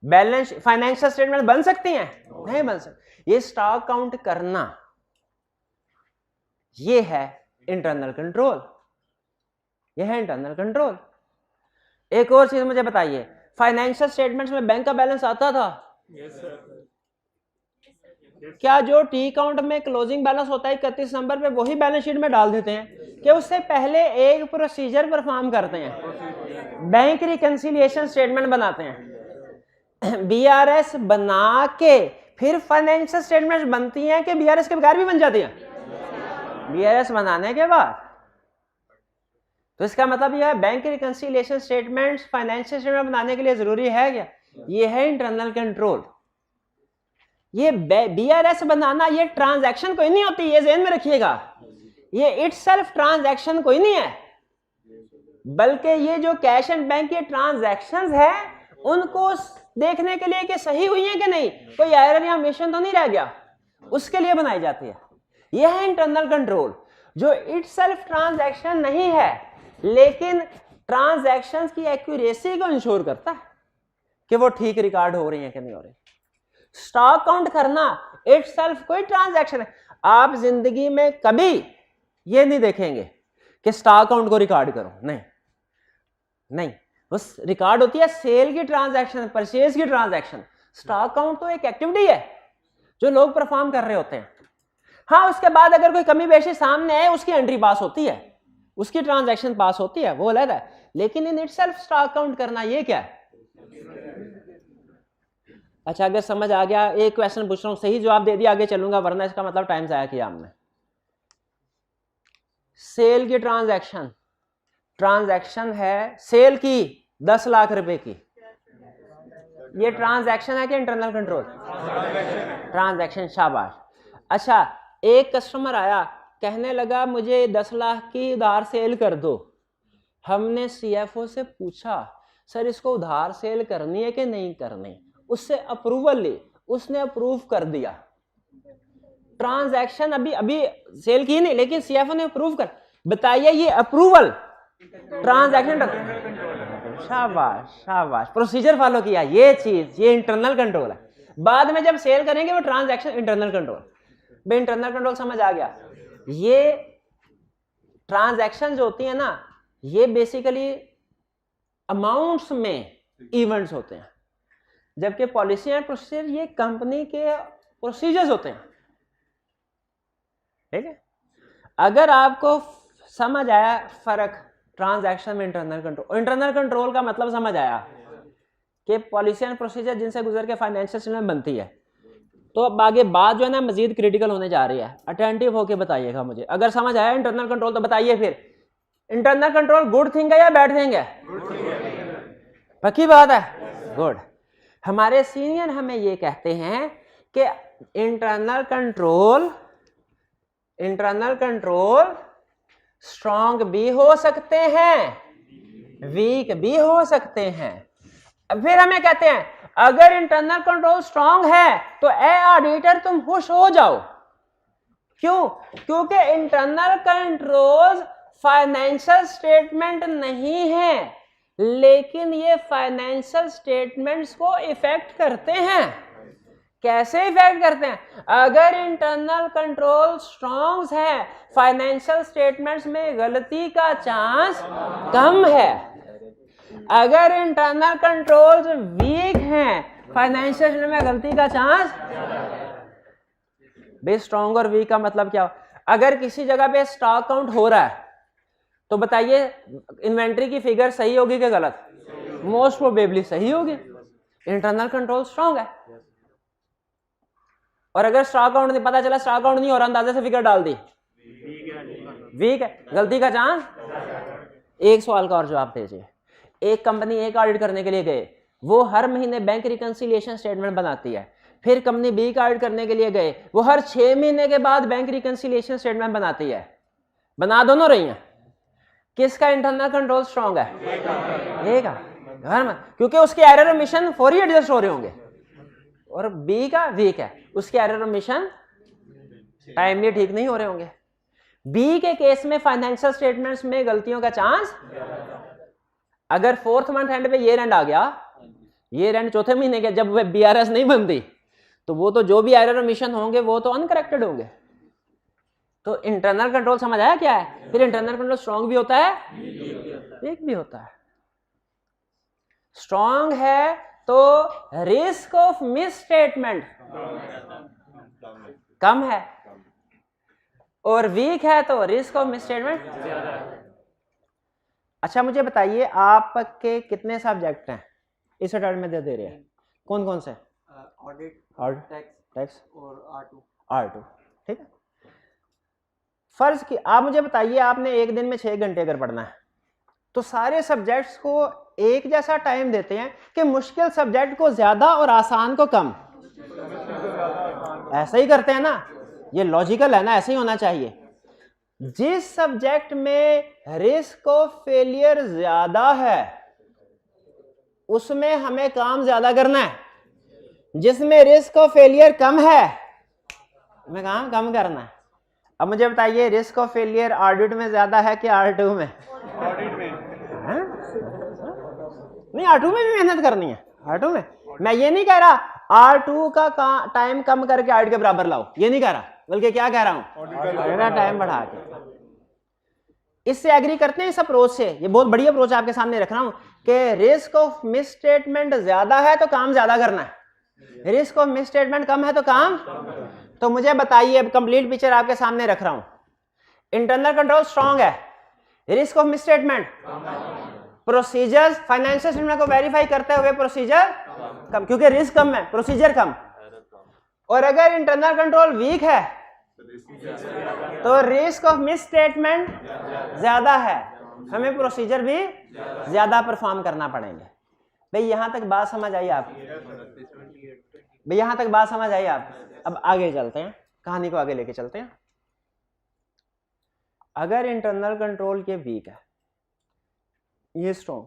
बैलेंस फाइनेंशियल स्टेटमेंट बन सकती हैं? नहीं बन सकती। ये स्टॉक काउंट करना, ये है इंटरनल कंट्रोल। यह है इंटरनल कंट्रोल। एक और चीज मुझे बताइए, फाइनेंशियल स्टेटमेंट्स में बैंक का बैलेंस आता था? क्या जो टी अकाउंट में क्लोजिंग बैलेंस होता है 31 नंबर पे वही बैलेंस शीट में डाल देते हैं कि उससे पहले एक प्रोसीजर परफॉर्म करते हैं, बैंक रिकंसिलिएशन स्टेटमेंट बनाते हैं, बीआरएस बना के फिर फाइनेंशियल स्टेटमेंट बनती हैं कि बीआरएस के बगैर भी बन जाती हैं? बीआरएस बनाने के बाद। तो इसका मतलब यह है bank reconciliation statements financial statement बनाने के लिए जरूरी है क्या? ये है इंटरनल कंट्रोल। ये बीआरएस बनाना ये ट्रांजैक्शन कोई नहीं होती, ये ज़हन में रखिएगा। ये इटसेल्फ ट्रांजैक्शन कोई नहीं है, बल्कि ये जो कैश एंड बैंक के ट्रांजैक्शंस है उनको देखने के लिए कि सही हुई है कि नहीं, कोई एरर या मिशन तो नहीं रह गया, उसके लिए बनाई जाती है। यह है इंटरनल कंट्रोल, जो इटसेल्फ ट्रांजैक्शन नहीं है लेकिन ट्रांजैक्शंस की एक्यूरेसी को इंश्योर करता है कि वो ठीक रिकॉर्ड हो रही है कि नहीं हो रही। स्टॉक काउंट करना इटसेल्फ कोई ट्रांजैक्शन है। आप जिंदगी में कभी ये नहीं देखेंगे कि स्टॉक काउंट को रिकॉर्ड करो, नहीं नहीं, बस रिकॉर्ड होती है सेल की ट्रांजैक्शन, परचेज की ट्रांजैक्शन। स्टॉक काउंट तो एक एक्टिविटी है जो लोग परफॉर्म कर रहे होते हैं। हाँ, उसके बाद अगर कोई कमी बेशी सामने आए उसकी एंट्री पास होती है, उसकी ट्रांजैक्शन पास होती है, वो अलग है। लेकिन इन इटसेल्फ स्टॉक काउंट करना ये क्या है? अच्छा, अगर समझ आ गया, एक क्वेश्चन पूछ रहा हूं, सही जवाब दे दिया आगे चलूंगा, वरना इसका मतलब टाइम जाया किया हमने। सेल की ट्रांजैक्शन है, सेल की 10 लाख रुपए की, ये ट्रांजैक्शन है कि इंटरनल कंट्रोल? ट्रांजैक्शन, शाबाश। अच्छा, एक कस्टमर आया, कहने लगा मुझे 10 लाख की उधार सेल कर दो। हमने सीएफओ से पूछा, सर इसको उधार सेल करनी है कि नहीं करनी? उससे अप्रूवल ली, उसने अप्रूव कर दिया। ट्रांजैक्शन अभी सेल की नहीं, लेकिन सीएफओ ने अप्रूव कर। बताइए ये अप्रूवल ट्रांजैक्शन, शाबाश शाबाश, प्रोसीजर फॉलो किया, ये चीज, ये इंटरनल कंट्रोल है। बाद में जब सेल करेंगे वो ट्रांजैक्शन इंटरनल कंट्रोल। भाई इंटरनल कंट्रोल समझ आ गया? ये ट्रांजैक्शन जो होती है ना, ये बेसिकली अमाउंट्स में इवेंट्स होते हैं, जबकि पॉलिसी एंड प्रोसीजर ये कंपनी के प्रोसीजर्स होते हैं। ठीक है? अगर आपको समझ आया फर्क ट्रांजैक्शन में इंटरनल कंट्रोल का मतलब समझ आया कि पॉलिसी एंड प्रोसीजर जिनसे गुजर के फाइनेंशियल स्टेटमेंट बनती है, तो अब आगे बात जो है ना मजीद क्रिटिकल होने जा रही है। अटेंटिव होके बताइएगा मुझे, अगर समझ आया इंटरनल कंट्रोल तो बताइए फिर इंटरनल कंट्रोल गुड थिंग है या बैड थिंग है? पक्की बात है, गुड। हमारे सीनियर हमें ये कहते हैं कि इंटरनल कंट्रोल स्ट्रॉन्ग भी हो सकते हैं, वीक भी हो सकते हैं। फिर हमें कहते हैं अगर इंटरनल कंट्रोल स्ट्रॉन्ग है तो ए ऑडिटर तुम खुश हो जाओ। क्यों? क्योंकि इंटरनल कंट्रोल फाइनेंशियल स्टेटमेंट नहीं है, लेकिन ये फाइनेंशियल स्टेटमेंट्स को इफेक्ट करते हैं। कैसे इफेक्ट करते हैं? अगर इंटरनल कंट्रोल स्ट्रॉन्ग है, फाइनेंशियल स्टेटमेंट्स में गलती का चांस कम है। अगर इंटरनल कंट्रोल्स वीक हैं, फाइनेंशियल स्टेटमेंट में गलती का चांस। बे स्ट्रॉन्ग और वीक का मतलब क्या? अगर किसी जगह पे स्टॉक काउंट हो रहा है तो बताइए इन्वेंट्री की फिगर सही होगी कि गलत? मोस्ट प्रोबेबली सही होगी। इंटरनल कंट्रोल स्ट्रॉन्ग है। और अगर स्टॉक काउंट नहीं, पता चला स्टॉक काउंट नहीं हो रहा, अंदाजे से फिगर डाल दी, वीक है, गलती का चांस। एक सवाल का और जवाब दीजिए। एक कंपनी एक ऑडिट करने के लिए गए, वो हर महीने बैंक रिकंसिलिएशन स्टेटमेंट बनाती है। फिर कंपनी बी का ऑडिट करने के लिए गए, वो हर 6 महीने के बाद बैंक रिकंसिलिएशन स्टेटमेंट बनाती है। बना दोनों रही हैं। किसका इंटरनल कंट्रोल स्ट्रॉन्ग है? ए का, क्योंकि उसके एरर और मिशन फौरी एडजस्ट हो रहे होंगे। और बी का वीक है, उसके एरर और मिशन टाइमली ठीक नहीं हो रहे होंगे। बी के केस में फाइनेंशियल स्टेटमेंट्स में गलतियों का चांस, अगर 4th मंथ एंड पे ईयर एंड आ गया, ईयर एंड चौथे महीने के जब वह बीआरएस नहीं बनती, तो वो तो जो भी एरर और मिशन होंगे वो तो अनकरेक्टेड होंगे। तो इंटरनल कंट्रोल समझ आया क्या है? फिर इंटरनल कंट्रोल स्ट्रॉन्ग भी होता है, वीक भी होता है। स्ट्रॉन्ग है तो रिस्क ऑफ मिस स्टेटमेंट कम है, और वीक है तो रिस्क ऑफ मिसस्टेटमेंट ज्यादा है। अच्छा मुझे बताइए आपके कितने सब्जेक्ट हैं इस टर्म में दे रहे हैं, कौन कौन से? ऑडिट, टैक्स और R2, ठीक है। फर्ज की आप मुझे बताइए आपने एक दिन में 6 घंटे अगर पढ़ना है तो सारे सब्जेक्ट्स को एक जैसा टाइम देते हैं कि मुश्किल सब्जेक्ट को ज्यादा और आसान को कम, ऐसा ही करते हैं ना, ये लॉजिकल है ना, ऐसे ही होना चाहिए। जिस सब्जेक्ट में रिस्क ऑफ फेलियर ज्यादा है उसमें हमें काम ज्यादा करना है, जिसमें रिस्क ऑफ फेलियर कम है हमें काम कम करना है। अब मुझे बताइए रिस्क ऑफ फेलियर ऑडिट में ज्यादा है कि R2 में? ऑडिट में है? नहीं, R2 में भी मेहनत करनी है, R2 में। मैं ये नहीं कह रहा R2 का टाइम कम करके ऑडिट के बराबर लाओ, ये नहीं कह रहा, बल्कि क्या कह रहा हूं, ऑडिट का टाइम बढ़ा के। इससे एग्री करते हैं इस अप्रोच से? ये बहुत बड़ी अप्रोच आपके सामने रख रहा हूं कि रिस्क ऑफ मिस स्टेटमेंट ज्यादा है तो काम ज्यादा करना है, रिस्क ऑफ मिस स्टेटमेंट कम है तो काम। तो मुझे बताइए, अब कंप्लीट पिक्चर आपके सामने रख रहा हूं, इंटरनल कंट्रोल स्ट्रांग है, risk of miss statement, procedures financial statement को वेरीफाई करते हुए प्रोसीजर कम, क्योंकि रिस्क कम है, प्रोसीजर कम। और अगर इंटरनल कंट्रोल वीक है तो रिस्क ऑफ मिस स्टेटमेंट ज्यादा है, हमें प्रोसीजर भी ज्यादा परफॉर्म करना पड़ेंगे। भाई यहां तक बात समझ आई आप? भाई यहां तक बात समझ आई आप? अब आगे चलते हैं, कहानी को आगे लेके चलते हैं। अगर इंटरनल कंट्रोल ये वीक है, ये स्ट्रॉन्ग,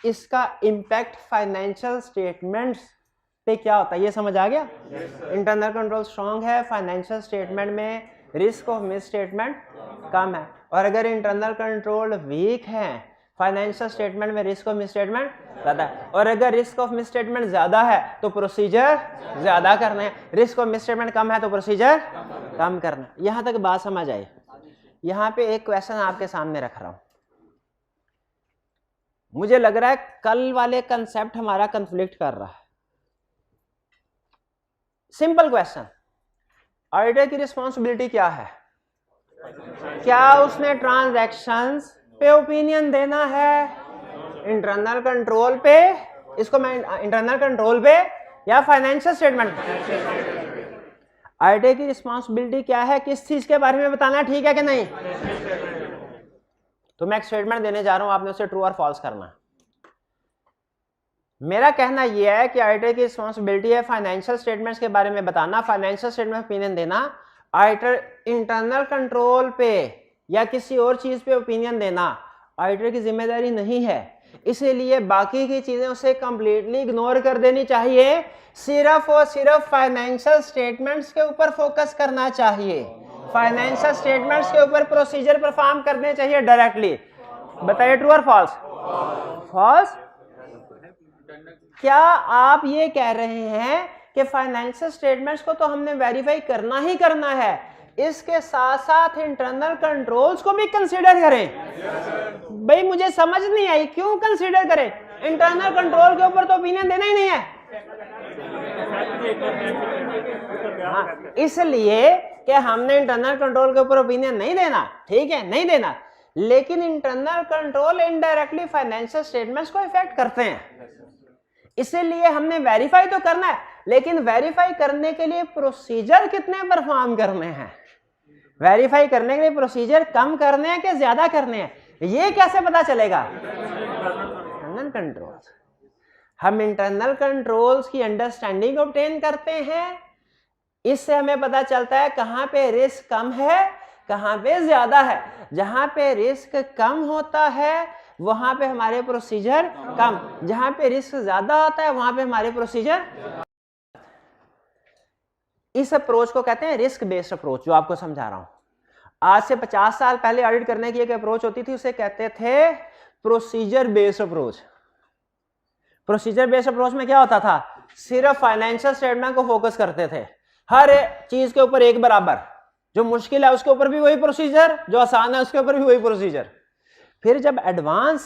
इसका इम्पैक्ट फाइनेंशियल स्टेटमेंट्स पे क्या होता है ये समझ आ गया? इंटरनल कंट्रोल स्ट्रॉन्ग है, फाइनेंशियल स्टेटमेंट में रिस्क ऑफ मिस स्टेटमेंट कम है। और अगर इंटरनल कंट्रोल वीक है, फाइनेंशियल स्टेटमेंट में रिस्क ऑफ मिस स्टेटमेंट ज्यादा है। और अगर रिस्क ऑफ मिस स्टेटमेंट ज्यादा है तो प्रोसीजर ज्यादा करना है, रिस्क ऑफ मिस स्टेटमेंट कम है तो प्रोसीजर कम करना है। यहां तक बात समझ आई? यहां पे एक क्वेश्चन आपके सामने रख रहा हूं, मुझे लग रहा है कल वाले कंसेप्ट हमारा कंफ्लिक्ट कर रहा है। सिंपल क्वेश्चन, ऑडिटर की रिस्पॉन्सिबिलिटी क्या है? क्या उसने ट्रांजैक्शंस पे ओपिनियन देना है, इंटरनल कंट्रोल पे, इसको मैं इंटरनल कंट्रोल पे या फाइनेंशियल स्टेटमेंट पे? ऑडिटर की रिस्पॉन्सिबिलिटी क्या है, किस चीज के बारे में बताना, ठीक है कि नहीं? तो मैं एक स्टेटमेंट देने जा रहा हूं, आपने उसे ट्रू और फॉल्स करना है। मेरा कहना यह है कि ऑडिटर की रिस्पॉन्सिबिलिटी है फाइनेंशियल स्टेटमेंट्स के बारे में बताना, फाइनेंशियल स्टेटमेंट ओपिनियन देना। ऑडिटर इंटरनल कंट्रोल पे या किसी और चीज पे ओपिनियन देना ऑडिटर की जिम्मेदारी नहीं है, इसीलिए बाकी की चीजें उसे कंप्लीटली इग्नोर कर देनी चाहिए, सिर्फ और सिर्फ फाइनेंशियल स्टेटमेंट्स के ऊपर फोकस करना चाहिए, फाइनेंशियल स्टेटमेंट्स के ऊपर प्रोसीजर परफॉर्म करने चाहिए डायरेक्टली। बताइए ट्रू और फॉल्स? फॉल्स। क्या आप ये कह रहे हैं कि फाइनेंशियल स्टेटमेंट्स को तो हमने वेरीफाई करना ही करना है, इसके साथ साथ इंटरनल कंट्रोल्स को भी कंसीडर करें? भाई मुझे समझ नहीं आई, क्यों कंसीडर करें? इंटरनल कंट्रोल के ऊपर तो ओपिनियन देना ही नहीं है। हाँ, इसलिए कि हमने इंटरनल कंट्रोल के ऊपर ओपिनियन नहीं देना, ठीक है, नहीं देना, लेकिन internal control indirectly financial statements को इफेक्ट करते हैं, इसलिए हमने वेरीफाई तो करना है, लेकिन वेरीफाई करने के लिए प्रोसीजर कितने परफॉर्म करने हैं, वेरीफाई करने के लिए प्रोसीजर कम करने हैं कि ज्यादा करने हैं, ये कैसे पता चलेगा? इंटरनल कंट्रोल्स, हम इंटरनल कंट्रोल्स की अंडरस्टैंडिंग ऑब्टेन करते हैं, इससे हमें पता चलता है कहां पे रिस्क कम है, कहां पे ज्यादा है। जहां पे रिस्क कम होता है वहां पे हमारे प्रोसीजर कम, जहां पे रिस्क ज्यादा होता है वहां पे हमारे प्रोसीजर। इस अप्रोच को कहते हैं रिस्क बेस्ड अप्रोच, जो आपको समझा रहा हूं। आज से 50 साल पहले ऑडिट करने की एक अप्रोच होती थी, उसे कहते थे procedure based approach. Procedure based approach में क्या होता था? सिर्फ फाइनेंशियल स्टेटमेंट को फोकस करते थे, हर चीज के ऊपर एक बराबर, जो मुश्किल है उसके ऊपर भी वही प्रोसीजर, जो आसान है उसके ऊपर भी वही प्रोसीजर। फिर जब एडवांस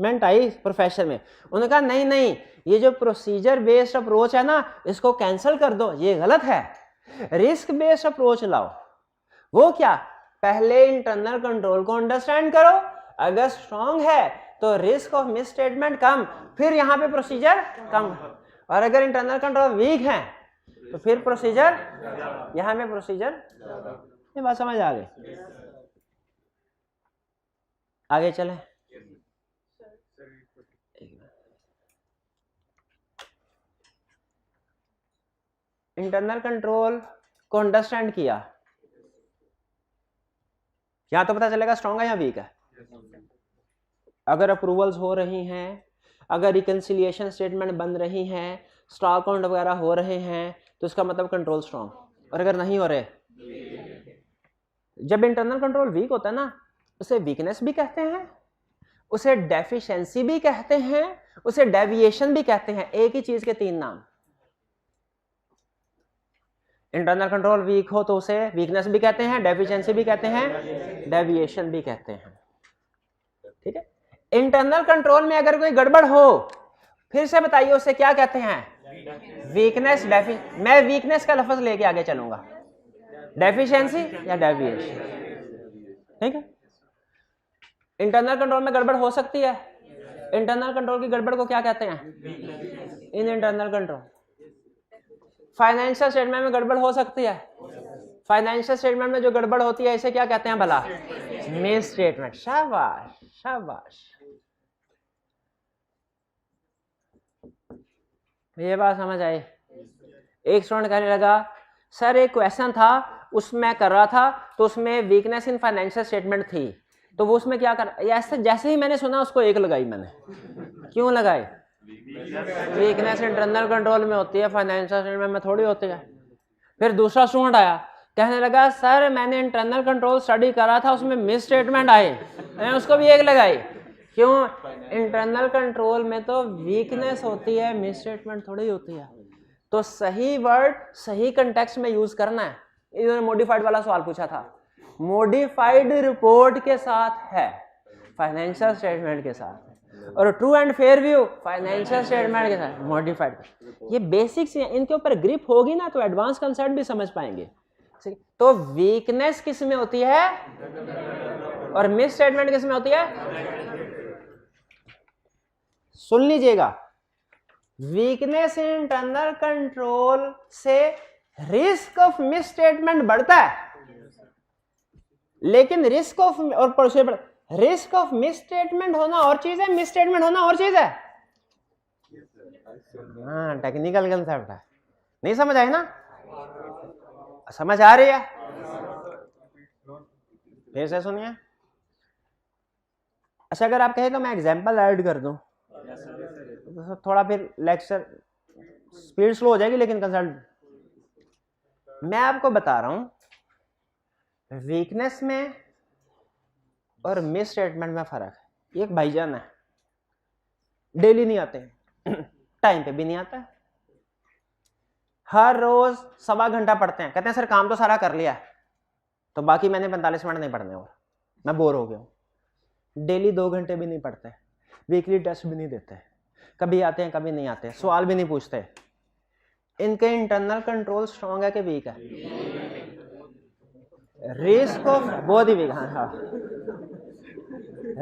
मिसस्टेटमेंट आई प्रोफेशन में, उन्होंने कहा नहीं नहीं ये जो प्रोसीजर बेस्ड अप्रोच है ना इसको कैंसिल कर दो, ये गलत है, रिस्क बेस्ड अप्रोच लाओ। वो क्या, पहले इंटरनल कंट्रोल को अंडरस्टैंड करो, अगर स्ट्रांग है तो रिस्क ऑफ मिस स्टेटमेंट कम, फिर यहाँ पे प्रोसीजर कम, और अगर इंटरनल कंट्रोल वीक है तो फिर प्रोसीजर यहाँ पे प्रोसीजर। ये बात समझ आ गई? आगे चले। इंटरनल कंट्रोल को अंडरस्टैंड किया, यहां तो पता चलेगा स्ट्रांग है या वीक है। अगर अप्रूवल्स हो रही हैं, अगर रिकंसिलिएशन स्टेटमेंट बन रही हैं, स्टॉक काउंट वगैरह हो रहे हैं, तो इसका मतलब कंट्रोल स्ट्रांग। और अगर नहीं हो रहे, जब इंटरनल कंट्रोल वीक होता है ना, उसे वीकनेस भी कहते हैं, उसे डेफिशिएंसी भी कहते हैं, उसे डेविएशन भी कहते हैं। एक ही चीज के तीन नाम। इंटरनल कंट्रोल वीक हो तो उसे वीकनेस भी कहते हैं, डेफिशिएंसी भी कहते हैं, डेविएशन भी कहते हैं। ठीक है। इंटरनल कंट्रोल में अगर कोई गड़बड़ हो, फिर से बताइए उसे क्या कहते हैं? वीकनेस, मैं वीकनेस का लफ्ज लेके आगे चलूंगा, डेफिशिएंसी या डेविएशन। ठीक है। इंटरनल कंट्रोल में गड़बड़ हो सकती है, इंटरनल कंट्रोल की गड़बड़ को क्या कहते हैं? In internal control. Financial statement में गड़बड़ हो सकती है, फाइनेंशियल स्टेटमेंट में जो गड़बड़ होती है इसे क्या कहते हैं भला? Miss statement. शाबाश शाबाश, ये बात समझ आई? एक स्टूडेंट कहने लगा सर एक क्वेश्चन था उसमें कर रहा था तो उसमें वीकनेस इन फाइनेंशियल स्टेटमेंट थी, तो वो उसमें क्या कर, ऐसे जैसे ही मैंने सुना उसको एक लगाई मैंने। क्यों लगाई? वीकनेस इंटरनल कंट्रोल में होती है, फाइनेंशियल स्टेटमेंट में थोड़ी होती है। फिर दूसरा स्टूडेंट आया, कहने लगा सर मैंने इंटरनल कंट्रोल स्टडी करा था उसमें मिस स्टेटमेंट आए, मैंने उसको भी एक लगाई। क्यों? इंटरनल कंट्रोल में तो वीकनेस होती है, मिस स्टेटमेंट थोड़ी होती है। तो सही वर्ड सही कंटेक्स्ट में यूज करना है। इन्होंने मॉडिफाइड वाला सवाल पूछा था, मॉडिफाइड रिपोर्ट के साथ है, फाइनेंशियल स्टेटमेंट के साथ है, और true and fair view financial statement के साथ मॉडिफाइड। ये बेसिक्स हैं, इनके ऊपर ग्रिप होगी ना तो एडवांस कंसेप्ट भी समझ पाएंगे। तो वीकनेस किस में होती है और मिस स्टेटमेंट किस में होती है? सुन लीजिएगा, वीकनेस इन इंटरनल कंट्रोल से रिस्क ऑफ मिस स्टेटमेंट बढ़ता है, लेकिन रिस्क ऑफ और procedure, risk of miss statement होना और चीज है, मिस स्टेटमेंट होना और चीज है। हाँ, टेक्निकल कंसेप्ट है, नहीं समझ आई ना? समझ आ रही है? फिर से सुनिए। अच्छा, अगर आप कहें तो मैं एग्जांपल ऐड कर दूं, थोड़ा फिर लेक्चर स्पीड स्लो हो जाएगी, लेकिन कंसेप्ट मैं आपको बता रहा हूं। वीकनेस में और मिस स्टेटमेंट में फर्क है। एक भाईजान है, डेली नहीं आते हैं, टाइम पे भी नहीं आता है, हर रोज 1.25 घंटा पढ़ते हैं, कहते हैं सर काम तो सारा कर लिया है तो बाकी मैंने 45 मिनट नहीं पढ़ने और मैं बोर हो गया हूं। डेली 2 घंटे भी नहीं पढ़ते, वीकली टेस्ट भी नहीं देते, कभी आते हैं कभी नहीं आते, सवाल भी नहीं पूछते। इनके इंटरनल कंट्रोल स्ट्रांग है कि वीक है? रिस्क ऑफ बहुत ही वीक। हाँ,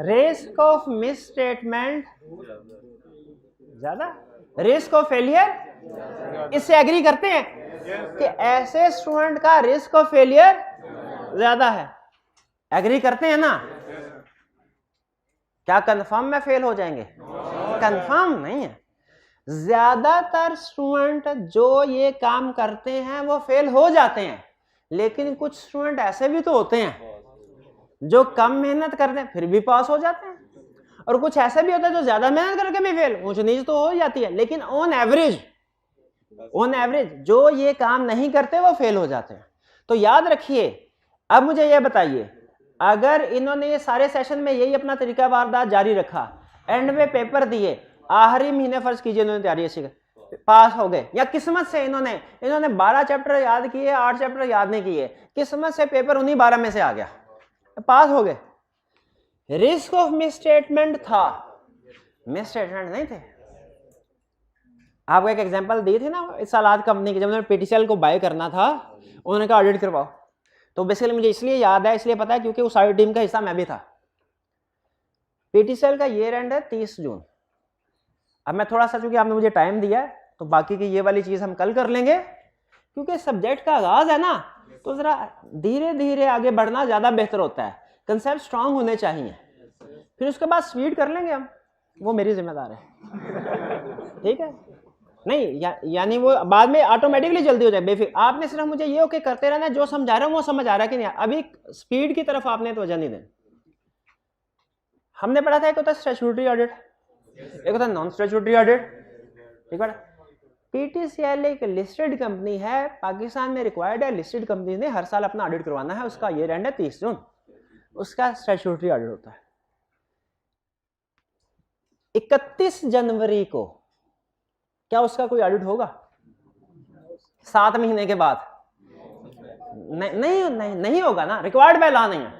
रिस्क ऑफ मिस स्टेटमेंट ज्यादा, रिस्क ऑफ फेलियर। इससे एग्री करते हैं कि ऐसे स्टूडेंट का रिस्क ऑफ फेलियर ज्यादा है? एग्री करते हैं ना? क्या कंफर्म में फेल हो जाएंगे? कंफर्म नहीं है। ज्यादातर स्टूडेंट जो ये काम करते हैं वो फेल हो जाते हैं, लेकिन कुछ स्टूडेंट ऐसे भी तो होते हैं जो कम मेहनत करते हैं फिर भी पास हो जाते हैं, और कुछ ऐसे भी होते हैं जो ज्यादा मेहनत करके भी फेल, ऊंच नीच तो हो जाती है, लेकिन ऑन एवरेज जो ये काम नहीं करते वो फेल हो जाते हैं। तो याद रखिए। अब मुझे ये बताइए, अगर इन्होंने ये सारे सेशन में यही अपना तरीका वारदात जारी रखा, एंड में पेपर दिए, आखिरी महीने फर्ज कीजिए इन्होंने तैयारी अच्छी कर, पास हो गए, या किस्मत से इन्होंने 12 चैप्टर याद किए, 8 चैप्टर याद नहीं किए, किस्मत से पेपर उन्हीं 12 में से आ गया, पास हो गए। रिस्क ऑफ मिस स्टेटमेंट था, मिस स्टेटमेंट नहीं थे। आपको एक एग्जांपल दी थी ना इस साल आज कंपनी की, जब उन्होंने पीटीसीएल को बाय करना था उन्होंने कहा ऑडिट करवाओ। तो बेसिकली मुझे इसलिए याद है, इसलिए पता है क्योंकि उस ऑडिट टीम का हिस्सा मैं भी था। पीटीसीएल का ईयर एंड है 30 जून। अब मैं थोड़ा सा, चूंकि आपने मुझे टाइम दिया है तो बाकी की ये वाली चीज हम कल कर लेंगे, क्योंकि सब्जेक्ट का आगाज है ना, तो जरा धीरे धीरे आगे बढ़ना ज्यादा बेहतर होता है। कंसेप्ट स्ट्रांग होने चाहिए, फिर उसके बाद स्पीड कर लेंगे हम, वो मेरी जिम्मेदार है। ठीक है, नहीं यानी वो बाद में ऑटोमेटिकली जल्दी हो जाए बेफिक्र। आपने सिर्फ मुझे ये ओके करते रहना, जो समझा रहा हूं वो समझ आ रहा है कि नहीं। अभी स्पीड की तरफ आपने तवज्जो नहीं देनी। हमने पढ़ा था एक होता है स्टैट्यूटरी ऑडिट, एक होता है नॉन स्टैट्यूटरी ऑडिट। ठीक है, पीटीसीएल एक लिस्टेड कंपनी है, पाकिस्तान में रिक्वायर्ड है, लिस्टेड कंपनी ने हर साल अपना ऑडिट करवाना है, उसका ईयर एंड है 30 जून, उसका स्टैट्यूटरी ऑडिट होता है। 31 जनवरी को क्या उसका कोई ऑडिट होगा? 7 महीने के बाद नहीं होगा ना, रिक्वायर्ड बाय लॉ नहीं है।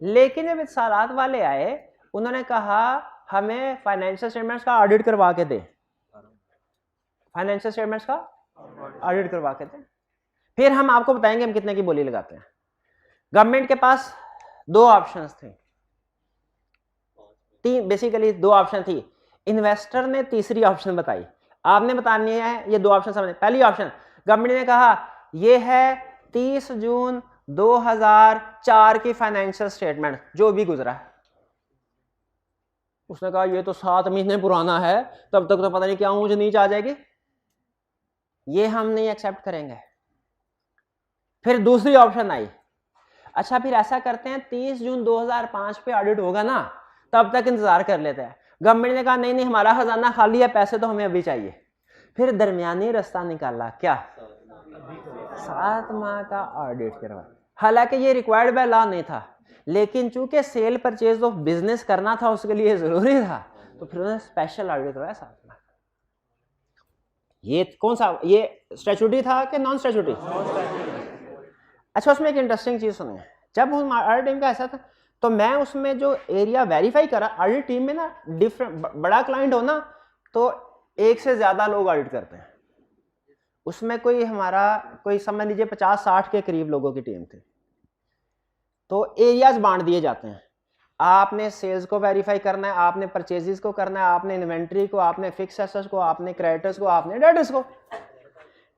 लेकिन जब इत्सालात वाले आए, उन्होंने कहा हमें फाइनेंशियल स्टेटमेंट्स का ऑडिट करवा के दे, फाइनेंशियल स्टेटमेंट्स का ऑडिट करवा के दे, फिर हम आपको बताएंगे हम कितने की बोली लगाते हैं। गवर्नमेंट के पास 2 ऑप्शंस थे, बेसिकली 2 ऑप्शन थी। इन्वेस्टर ने तीसरी ऑप्शन बताई, आपने बतानी है ये 2 ऑप्शन समझ। पहली ऑप्शन, गवर्नमेंट ने कहा ये है 30 जून 2004 की फाइनेंशियल स्टेटमेंट जो भी गुजरा है। उसने कहा ये तो 7 महीने पुराना है, तब तक तो पता नहीं क्या ऊंच नीच आ जाएगी, ये हम नहीं एक्सेप्ट करेंगे। फिर दूसरी ऑप्शन आई, अच्छा फिर ऐसा करते हैं 30 जून 2005 पे ऑडिट होगा ना, तब तक इंतजार कर लेते हैं। गवर्नमेंट ने कहा नहीं हमारा खजाना खाली है, पैसे तो हमें अभी चाहिए। फिर दरमियानी रास्ता निकाला, क्या 7 माह का ऑडिट करवा। हालांकि ये रिक्वायर्ड बाय लॉ नहीं था, लेकिन चूंकि सेल परचेज ऑफ बिजनेस करना था उसके लिए जरूरी था, तो फिर उन्होंने स्पेशल ऑडिट करवाया 7 माह। ये कौन सा, ये स्टैट्यूटरी था कि नॉन स्टैट्यूटरी? अच्छा, उसमें एक इंटरेस्टिंग चीज सुनिए, जब ऑडिट टीम का ऐसा था तो मैं उसमें जो एरिया वेरीफाई करा, ऑडिट टीम में ना डिफरेंट बड़ा क्लाइंट हो ना तो एक से ज्यादा लोग ऑडिट करते हैं। उसमें कोई हमारा कोई समझ लीजिए 50-60 के करीब लोगों की टीम थी। तो एरियाज बांट दिए जाते हैं, आपने सेल्स को वेरीफाई करना है, आपने परचेजेस को करना है, आपने इन्वेंट्री को, आपने फिक्स एसेट्स को, आपने क्रेडिटर्स को, आपने डेटर्स को।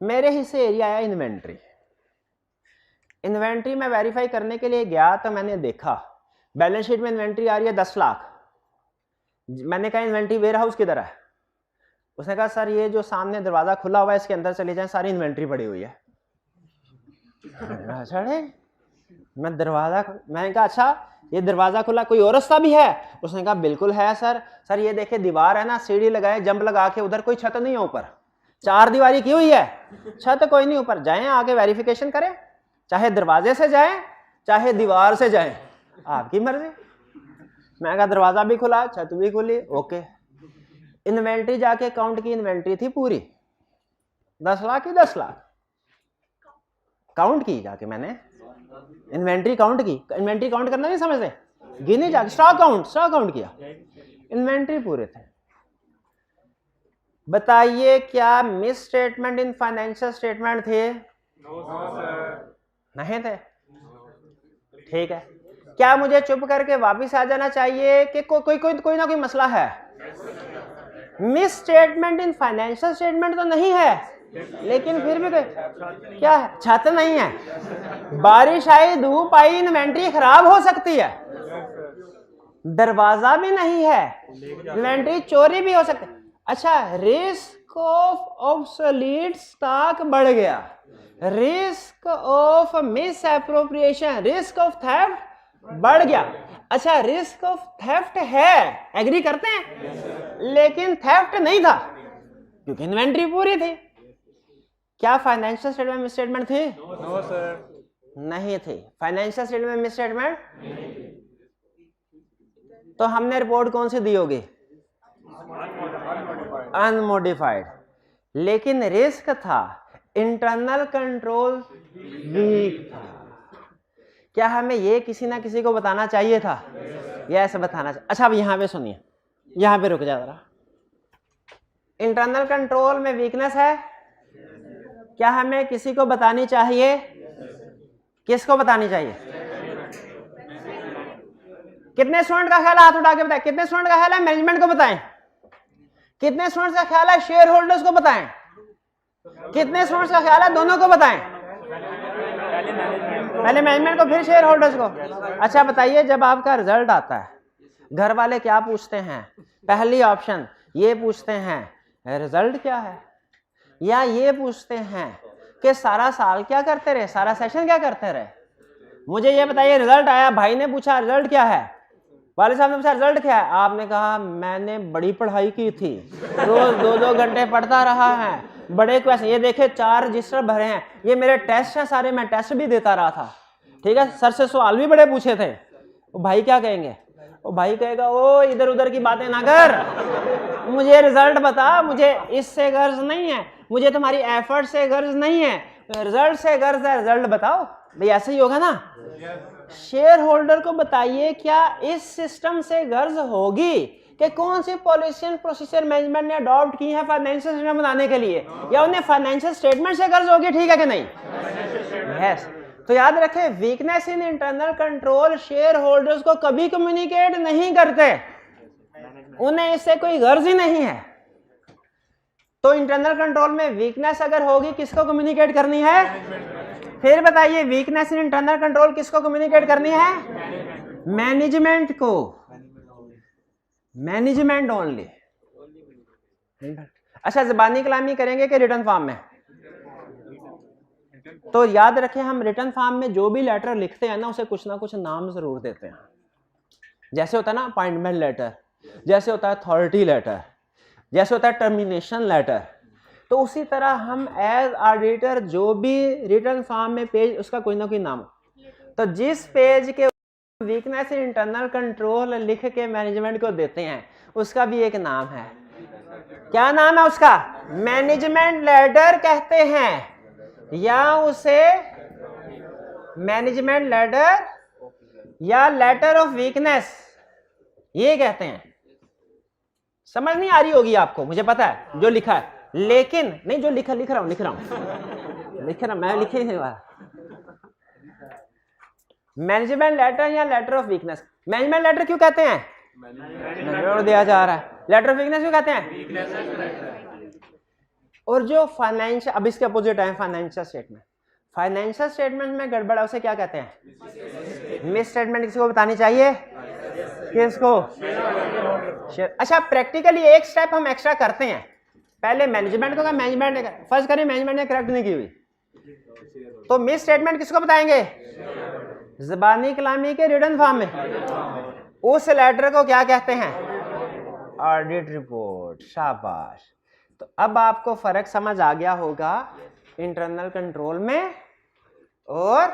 मेरे हिस्से एरिया आया इन्वेंट्री। इन्वेंट्री में वेरीफाई करने के लिए गया तो मैंने देखा बैलेंस शीट में इन्वेंट्री आ रही है 10 लाख। मैंने कहा इन्वेंट्री वेयर हाउस किधर है? उसने कहा सर ये जो सामने दरवाजा खुला हुआ है इसके अंदर चले जाएं, सारी इन्वेंट्री पड़ी हुई है। मैं दरवाजा, मैंने कहा अच्छा ये दरवाजा खुला, कोई और रास्ता भी है? उसने कहा बिल्कुल है सर। सर ये देखे दीवार है ना, सीढ़ी लगाए, जंप लगा के, उधर कोई छत नहीं है, ऊपर 4 दीवारी की हुई है, छत कोई नहीं, ऊपर जाएं आगे वेरिफिकेशन करें, चाहे दरवाजे से जाएं चाहे दीवार से जाएं, आपकी मर्जी। मैं कहा दरवाजा भी खुला, छत भी खुली, ओके। इन्वेंट्री जाके काउंट की, इन्वेंट्री थी पूरी 10 लाख की 10 लाख काउंट की जाके मैंने, इन्वेंट्री काउंट की। इन्वेंट्री काउंट करना नहीं समझते, गिने जाके स्टॉक काउंट किया, इन्वेंट्री पूरे थे। बताइए क्या miss statement in financial statement थे? नहीं थे। ठीक है, क्या मुझे चुप करके वापस आ जाना चाहिए कि कोई ना कोई मसला है? Miss statement in financial statement तो नहीं है, लेकिन फिर भी क्या है? छत नहीं है, बारिश आई, धूप आई, इन्वेंट्री खराब हो सकती है। दरवाजा भी नहीं है, इन्वेंट्री चोरी भी हो सकती है। अच्छा, रिस्क ऑफ ऑब्सोलीट स्टॉक बढ़ गया, risk of miss appropriation, risk of theft बढ़ गया। अच्छा, रिस्क ऑफ थेफ्ट है, एग्री करते हैं, लेकिन थेफ्ट नहीं था क्योंकि इन्वेंट्री पूरी थी। क्या फाइनेंशियल स्टेटमेंट मिस स्टेटमेंट थी? नो सर, नहीं थी। फाइनेंशियल स्टेटमेंट मिस स्टेटमेंट, तो हमने रिपोर्ट कौन सी दी होगी? अनमोडिफाइड। लेकिन रिस्क था, इंटरनल कंट्रोल वीक था। क्या हमें ये किसी ना किसी को बताना चाहिए था? ये ऐसे बताना चाहिए। अच्छा, अब यहां पे सुनिए, यहां पे रुक जा जरा। इंटरनल कंट्रोल में वीकनेस है, क्या हमें किसी को बतानी चाहिए? किसको बतानी चाहिए? कितने स्टूडेंट का ख्याल है? हाथ उठा के बताएं। कितने स्टूडेंट का ख्याल है मैनेजमेंट को बताएं? कितने स्टूडेंट्स का ख्याल है शेयर होल्डर्स को बताएं? कितने स्टूडेंट्स का ख्याल है दोनों को बताएं? पहले मैनेजमेंट को फिर शेयर होल्डर्स को। अच्छा बताइए, जब आपका रिजल्ट आता है घर वाले क्या पूछते हैं? पहली ऑप्शन ये पूछते हैं रिजल्ट क्या है, या ये पूछते हैं कि सारा साल क्या करते रहे, सारा सेशन क्या करते रहे? मुझे ये बताइए, रिजल्ट आया, भाई ने पूछा रिजल्ट क्या है, वाले साहब ने पूछा रिजल्ट क्या है, आपने कहा मैंने बड़ी पढ़ाई की थी, रोज 2-2 घंटे पढ़ता रहा है, बड़े क्वेश्चन, ये देखे 4 रजिस्टर भरे हैं, ये मेरे टेस्ट हैं सारे, मैं टेस्ट भी देता रहा था, ठीक है, सर से सवाल भी बड़े पूछे थे। वो भाई क्या कहेंगे? वो भाई कहेगा ओ इधर उधर की बातें ना कर, मुझे रिजल्ट बता, मुझे इससे गर्ज नहीं है, मुझे तुम्हारी एफर्ट से गर्ज नहीं है, रिजल्ट से गर्ज है, रिजल्ट बताओ। भाई ऐसे ही होगा ना? शेयर होल्डर को बताइए क्या इस सिस्टम से गर्ज होगी कि कौन सी पॉलिसी एंड प्रोसीजर मैनेजमेंट ने अडॉप्ट की है फाइनेंशियल स्टेटमेंट बनाने के लिए, या उन्हें फाइनेंशियल स्टेटमेंट से गर्ज होगी, ठीक है कि नहीं? यस। तो याद रखें, weakness in internal control share holders को कभी कम्युनिकेट नहीं करते, उन्हें इससे कोई गर्ज ही नहीं है। तो इंटरनल कंट्रोल में वीकनेस अगर होगी किसको कम्युनिकेट करनी है? फिर बताइए, वीकनेस इन इंटरनल कंट्रोल किसको कम्युनिकेट करनी है? मैनेजमेंट को, मैनेजमेंट ओनली। अच्छा, ज़बानी कलामी करेंगे कि रिटर्न फॉर्म में? तो याद रखें, हम रिटर्न फॉर्म में जो भी लेटर लिखते हैं ना, उसे कुछ ना कुछ नाम जरूर देते हैं। जैसे होता है ना अपॉइंटमेंट लेटर, जैसे होता है अथॉरिटी लेटर, जैसे होता है टर्मिनेशन लेटर, तो उसी तरह हम एज ऑडिटर जो भी रिटर्न फॉर्म में पेज, उसका कोई ना कोई नाम हो। तो जिस पेज के वीकनेस इन इंटरनल कंट्रोल लिख के मैनेजमेंट को देते हैं, उसका भी एक नाम है। क्या नाम है उसका? मैनेजमेंट लेटर कहते हैं, या उसे मैनेजमेंट लेटर या लेटर ऑफ वीकनेस ये कहते हैं। समझ नहीं आ रही होगी आपको, मुझे पता है जो लिखा है, लेकिन नहीं, जो लिख रहा हूं मैं, लिखे ही नहीं रहा। मैनेजमेंट लेटर या letter of weakness. Management letter क्यों कहते हैं? मैनेजमेंट दिया जा रहा है। लेटर ऑफ वीकनेस क्यों कहते हैं? और जो फाइनेंशियल, अब इसके अपोजिट है फाइनेंशियल स्टेटमेंट। फाइनेंशियल स्टेटमेंट में गड़बड़ है, उसे क्या कहते हैं? Miss statement. किसको बतानी चाहिए? किसको? अच्छा, प्रैक्टिकली एक स्टेप हम एक्स्ट्रा करते हैं, पहले मैनेजमेंट को, मैनेजमेंट ने फर्ज करें मैनेजमेंट ने करेक्ट नहीं की हुई, तो मिस स्टेटमेंट किसको बताएंगे? ज़बानी कलामी के रिटन फॉर्म में। उस लेटर को क्या कहते हैं? Audit report. शाबाश। तो अब आपको फर्क समझ आ गया होगा इंटरनल कंट्रोल में और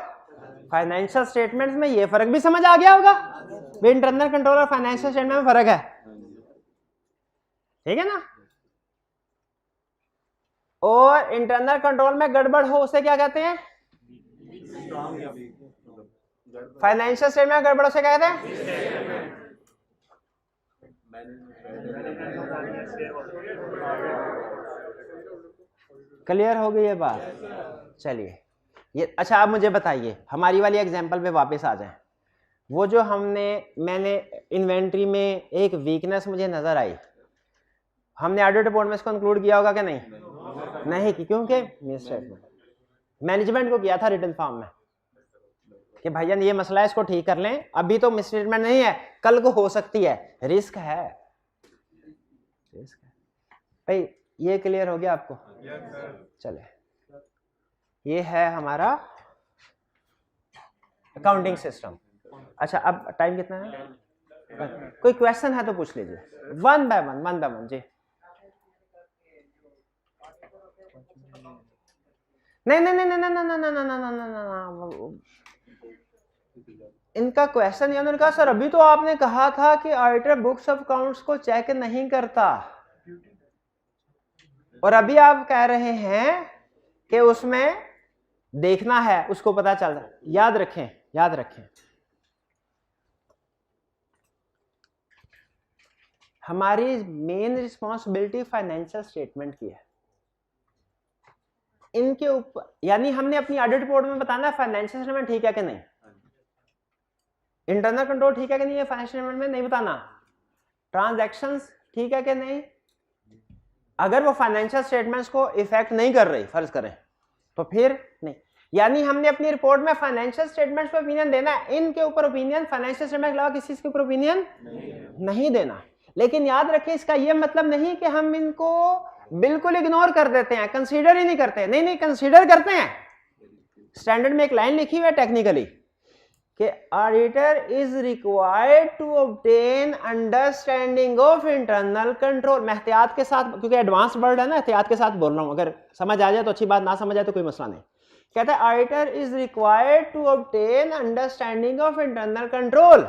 फाइनेंशियल स्टेटमेंट्स में। ये फर्क भी समझ आ गया होगा, इंटरनल कंट्रोल और फाइनेंशियल स्टेटमेंट में फर्क है, ठीक है ना? और इंटरनल कंट्रोल में गड़बड़ हो उसे क्या कहते हैं? फाइनेंशियल स्टेटमेंट में गड़बड़ उसे क्या कहते हैं? क्लियर हो गई ये बात? चलिए ये, अच्छा आप मुझे बताइए, हमारी वाली एग्जांपल पे वापस आ जाएं। वो जो मैंने इन्वेंट्री में एक वीकनेस मुझे नजर आई, हमने ऑडिट रिपोर्ट में इसको इंक्लूड किया होगा कि नहीं? नहीं, क्योंकि मिस स्टेटमेंट मैनेजमेंट को किया था रिटन फॉर्म में कि भाईजान ये मसला है, इसको ठीक कर लें, अभी तो मिस स्टेटमेंट नहीं है, कल को हो सकती है, रिस्क है, भाई। ये क्लियर हो गया आपको? चले, ये है हमारा अकाउंटिंग सिस्टम। अच्छा, अब टाइम कितना है? कोई क्वेश्चन है तो पूछ लीजिए, वन बाय वन जी। नहीं, इनका क्वेश्चन ये, उन्होंने कहा सर अभी तो आपने कहा था कि ऑडिटर बुक्स ऑफ अकाउंट्स को चेक नहीं करता, और अभी आप कह रहे हैं कि उसमें देखना है, उसको पता चल रहा है। याद रखें, हमारी मेन रिस्पॉन्सिबिलिटी फाइनेंशियल स्टेटमेंट की है। इनके ऊपर यानी हमने अपनी ऑडिट रिपोर्ट में बताना फाइनेंशियल स्टेटमेंट ठीक है कि नहीं, इंटरनल कंट्रोल ठीक है कि नहीं, फाइनेंशियल स्टेटमेंट में नहीं बताना, ट्रांजैक्शंस ठीक है कि नहीं। अगर वो फाइनेंशियल स्टेटमेंट्स को इफेक्ट नहीं कर रही फर्ज करें तो फिर नहीं। यानी हमने अपनी रिपोर्ट में फाइनेंशियल स्टेटमेंट्स पे ओपिनियन देना है, इनके ऊपर ओपिनियन फाइनेंशियल स्टेटमेंट के अलावा किसी के ऊपर ओपिनियन नहीं देना। लेकिन याद रखिए इसका यह मतलब नहीं कि हम इनको बिल्कुल इग्नोर कर देते हैं, कंसीडर ही नहीं करते। नहीं नहीं, कंसीडर करते हैं। स्टैंडर्ड में एक लाइन लिखी हुई है टेक्निकली कि auditor is required to obtain understanding of internal control. मैं एहतियात के साथ, क्योंकि एडवांस वर्ड है ना, एहतियात के साथ बोल रहा हूं, अगर समझ आ जाए तो अच्छी बात, ना समझ आए तो कोई मसला नहीं। कहता है auditor is required to obtain understanding of internal control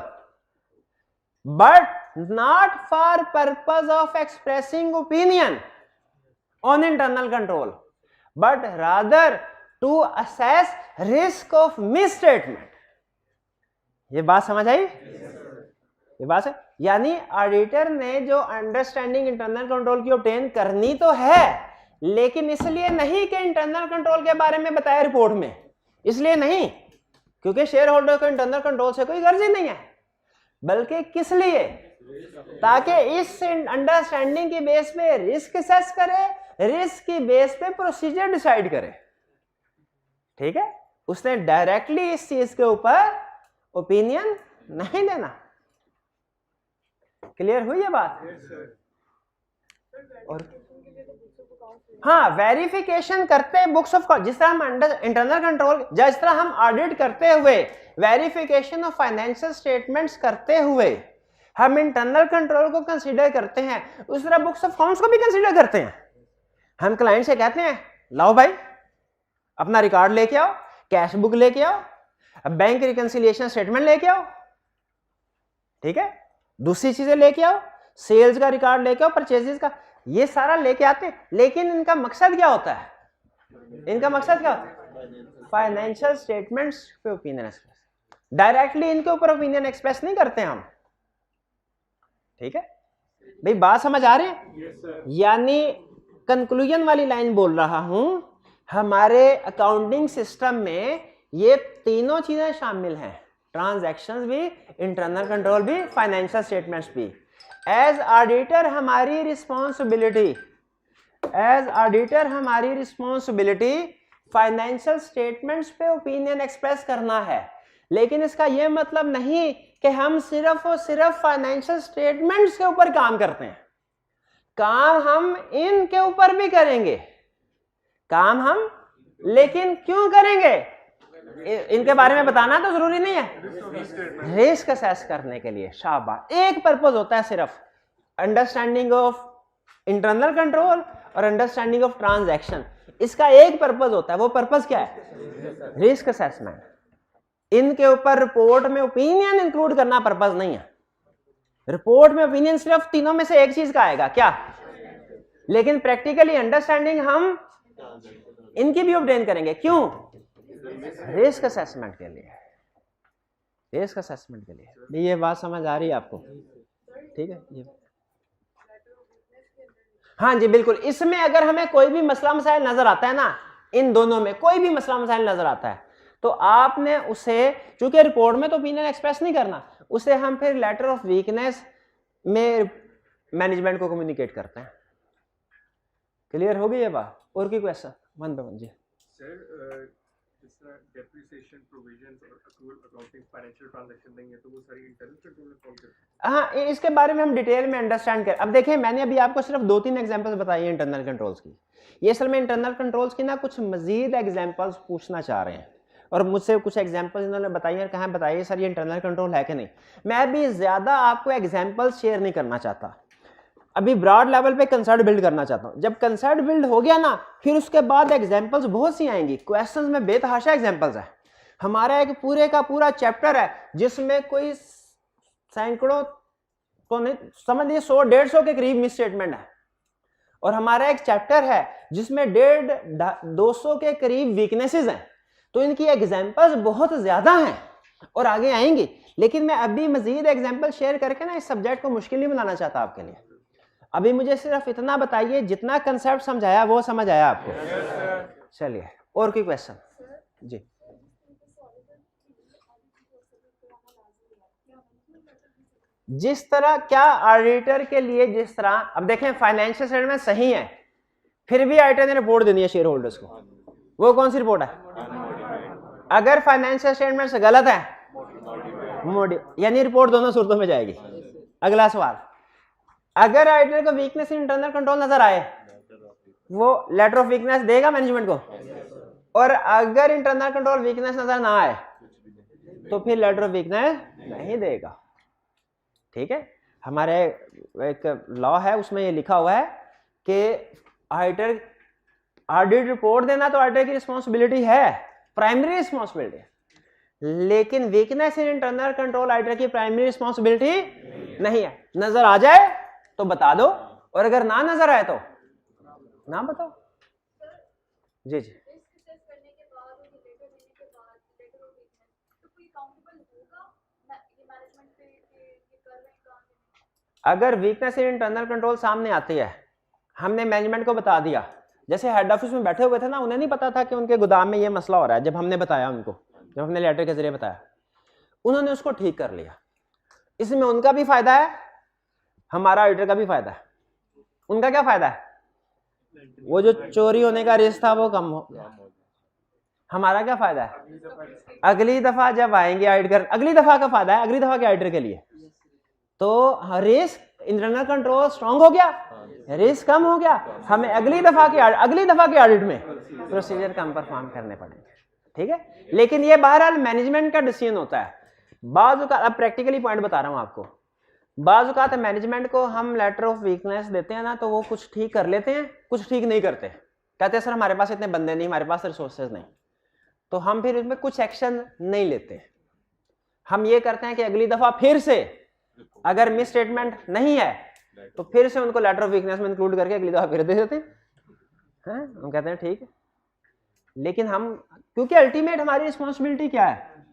but not for purpose of expressing opinion on internal control but rather to assess risk of misstatement. ये बात समझ आई? ये बात है, यानी ऑडिटर ने जो अंडरस्टैंडिंग इंटरनल कंट्रोल की ऑब्टेन करनी तो है, लेकिन इसलिए नहीं कि इंटरनल कंट्रोल के बारे में बताया रिपोर्ट में, इसलिए नहीं क्योंकि शेयर होल्डर को इंटरनल कंट्रोल से कोई गर्ज ही नहीं है, बल्कि किस लिए, ताकि इस अंडरस्टैंडिंग की बेस पे रिस्क असेस करे, रिस्क की बेस पे प्रोसीजर डिसाइड करे। ठीक है, उसने डायरेक्टली इस चीज के ऊपर ओपिनियन नहीं देना। क्लियर हुई ये बात? और हाँ, वेरिफिकेशन करते बुक्स ऑफ, जिस तरह हम इंटरनल कंट्रोल, जिस तरह हम ऑडिट करते हुए वेरिफिकेशन ऑफ फाइनेंशियल स्टेटमेंट्स करते हुए हम इंटरनल कंट्रोल को कंसीडर करते हैं, उस तरह बुक्स ऑफ अकाउंट्स को भी कंसीडर करते हैं। हम क्लाइंट से कहते हैं लाओ भाई अपना रिकॉर्ड लेके आओ, कैश बुक लेके आओ, बैंक रिकंसिलिएशन स्टेटमेंट लेके आओ, ठीक है, दूसरी चीजें लेके आओ, सेल्स का रिकॉर्ड लेके आओ, परचेजेस का, ये सारा लेके आते। लेकिन इनका मकसद क्या होता है? इनका मकसद क्या होता है? फाइनेंशियल स्टेटमेंट्स पे ओपिनियन एक्सप्रेस। डायरेक्टली इनके ऊपर ओपिनियन एक्सप्रेस नहीं करते हम। ठीक है भाई, बात समझ आ रही है? यानी कंक्लूजन वाली लाइन बोल रहा हूं, हमारे अकाउंटिंग सिस्टम में ये तीनों चीजें शामिल हैं, ट्रांजैक्शंस भी, इंटरनल कंट्रोल भी, फाइनेंशियल स्टेटमेंट्स भी। एज ऑडिटर हमारी रिस्पॉन्सिबिलिटी, फाइनेंशियल स्टेटमेंट्स पे ओपिनियन एक्सप्रेस करना है। लेकिन इसका यह मतलब नहीं कि हम सिर्फ और सिर्फ फाइनेंशियल स्टेटमेंट्स के ऊपर काम करते हैं। काम हम इनके ऊपर भी करेंगे, काम हम, लेकिन क्यों करेंगे इनके बारे में बताना तो जरूरी नहीं है, रिस्क असेस करने के लिए। शाबाश, एक पर्पस होता है सिर्फ, अंडरस्टैंडिंग ऑफ इंटरनल कंट्रोल और अंडरस्टैंडिंग ऑफ ट्रांजैक्शन। इसका एक पर्पस होता है, वो पर्पस क्या है? Risk assessment. इनके ऊपर रिपोर्ट में ओपिनियन इंक्लूड करना पर्पस नहीं है। रिपोर्ट में ओपिनियन सिर्फ तीनों में से एक चीज का आएगा, क्या? लेकिन प्रैक्टिकली अंडरस्टैंडिंग हम इनकी भी ऑब्टेन करेंगे। क्यों? रिस्क असेसमेंट के लिए, रिस्क असेसमेंट के लिए। ये बात समझ आ रही है आपको? ठीक है, ये हाँ जी बिल्कुल। इसमें अगर हमें कोई भी मसला मसाइल नजर आता है ना, इन दोनों में कोई भी मसला मसाइल नजर आता है, तो आपने उसे, चूंकि रिपोर्ट में तो ओपिनियन एक्सप्रेस नहीं करना, उसे हम फिर लेटर ऑफ वीकनेस में मैनेजमेंट को कम्युनिकेट करते हैं। क्लियर हो गई ये बात? और की क्वेश्चन? वन बाय वन जी सर। जिस तरह डेप्रिसिएशन प्रोविजंस और अक्रूवल अकाउंटिंग फाइनेंशियल ट्रांजैक्शन देंगे तो वो सारी इंटरनल कंट्रोल में फॉल करती है। हाँ, इसके बारे में हम डिटेल में अंडरस्टैंड करें। अब देखिए, मैंने अभी आपको सिर्फ 2-3 एग्जांपल्स बताई हैं इंटरनल कंट्रोल्स की। ये असल में इंटरनल कंट्रोल्स की ना कुछ मजीद एग्जांपल्स पूछना चाह रहे हैं, और मुझसे कुछ एग्जांपल्स इन्होंने बताई है, कहाँ बताइए सर ये इंटरनल कंट्रोल है कि नहीं। मैं भी ज्यादा आपको एग्जांपल्स शेयर नहीं करना चाहता, अभी ब्रॉड लेवल पे कंसेप्ट बिल्ड करना चाहता हूं। जब कंसेप्ट बिल्ड हो गया ना, फिर उसके बाद एग्जांपल्स बहुत सी आएंगी। क्वेश्चंस में बेतहाशा एग्जांपल्स है। हमारा एक पूरे का पूरा चैप्टर है जिसमें कोई सैकड़ों तो नहीं, समझ लीजिए 100-150 के करीब मिस स्टेटमेंट है, और हमारा एक चैप्टर है जिसमें 150-200 के करीब वीकनेसेस हैं। तो इनकी एग्जांपल्स बहुत ज्यादा हैं और आगे आएंगी, लेकिन मैं अभी मजीद एग्जांपल शेयर करके ना इस सब्जेक्ट को मुश्किल नहीं बनाना चाहता आपके लिए। अभी मुझे सिर्फ इतना बताइए, जितना कंसेप्ट समझाया वो समझ आया आपको? चलिए और कोई क्वेश्चन? जी जिस तरह, क्या ऑडिटर के लिए जिस तरह, अब देखें फाइनेंशियल स्टेटमेंट सही है, फिर भी ऑडिटर ने रिपोर्ट देनी है शेयर होल्डर्स को, वो कौन सी रिपोर्ट है? अगर फाइनेंशियल स्टेटमेंट गलत है, यानी रिपोर्ट दोनों सूरतों में जाएगी। अगला सवाल, अगर ऑडिटर को वीकनेस इन इंटरनल कंट्रोल नजर आए, वो लेटर ऑफ वीकनेस देगा मैनेजमेंट को, और अगर इंटरनल कंट्रोल वीकनेस नजर ना आए तो फिर लेटर ऑफ वीकनेस नहीं देगा। ठीक है, हमारे एक लॉ है उसमें ये लिखा हुआ है कि ऑडिटर ऑडिट रिपोर्ट देना तो ऑडिटर की रिस्पॉन्सिबिलिटी है, प्राइमरी रिस्पॉन्सिबिलिटी है, लेकिन weakness in internal control auditor की प्राइमरी रिस्पॉन्सिबिलिटी नहीं है। नजर आ जाए तो बता दो, और अगर ना नजर आए तो ना बताओ। जी जी अगर वीकनेस इन इंटरनल कंट्रोल सामने आती है, हमने मैनेजमेंट को बता दिया, जैसे हेड ऑफिस में बैठे हुए थे ना, उन्हें नहीं पता था कि उनके गोदाम में ये मसला हो रहा है, जब हमने बताया उनको, जब हमने लेटर के जरिए बताया, उन्होंने उसको ठीक कर लिया। इसमें उनका भी फायदा है, हमारा ऑडिटर का भी फायदा है। उनका क्या फायदा है? वो जो चोरी होने का रिस्क था वो कम हो गया। हमारा क्या फायदा है? अगली दफा जब आएंगे ऑडिट कर, अगली दफा का फायदा है, अगली दफा के ऑडिटर के लिए तो रिस्क इंटरनल कंट्रोल स्ट्रांग हो गया, रिस्क कम हो गया, हमें अगली दफा के ऑडिट में प्रोसीजर कम परफॉर्म करने पड़ेंगे। ठीक है, लेकिन ये बहरहाल मैनेजमेंट का डिसीजन होता है। बाज़ औक़ात, अब प्रैक्टिकली पॉइंट बता रहा हूं आपको, बाज़ औक़ात मैनेजमेंट को हम लेटर ऑफ वीकनेस देते हैं ना, तो वो कुछ ठीक कर लेते हैं, कुछ ठीक नहीं करते, कहते हैं सर हमारे पास इतने बंदे नहीं, हमारे पास रिसोर्सेज नहीं, तो हम फिर इसमें कुछ एक्शन नहीं लेते। हम ये करते हैं कि अगली दफा फिर से अगर मिस स्टेटमेंट नहीं है तो फिर से उनको लेटर ऑफ वीकनेस में इंक्लूड करके अगली दफा फिर दे देते हैं। हम कहते हैं ठीक है, लेकिन हम, क्योंकि अल्टीमेट हमारी रिस्पॉन्सिबिलिटी क्या है?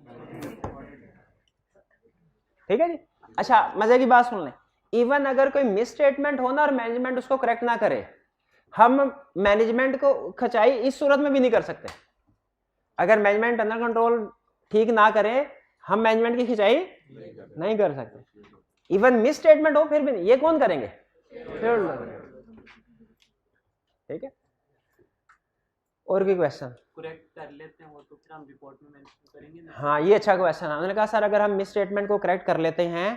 ठीक है जी। अच्छा, मजे की बात सुन लें, इवन अगर कोई मिस स्टेटमेंट हो ना और मैनेजमेंट उसको करेक्ट ना करे, हम मैनेजमेंट को खचाई इस सूरत में भी नहीं कर सकते। अगर मैनेजमेंट अंडर कंट्रोल ठीक ना करे, हम मैनेजमेंट की खिंचाई नहीं कर सकते। इवन मिस स्टेटमेंट हो फिर भी नहीं, ये कौन करेंगे? ठीक है, और भी क्वेश्चन? करेक्ट कर लेते हैं वो तो फिर हम रिपोर्ट में मेंशन करेंगे ना। हाँ, ये अच्छा क्वेश्चन है। उन्होंने कहा सर अगर हम मिस स्टेटमेंट को करेक्ट कर लेते हैं,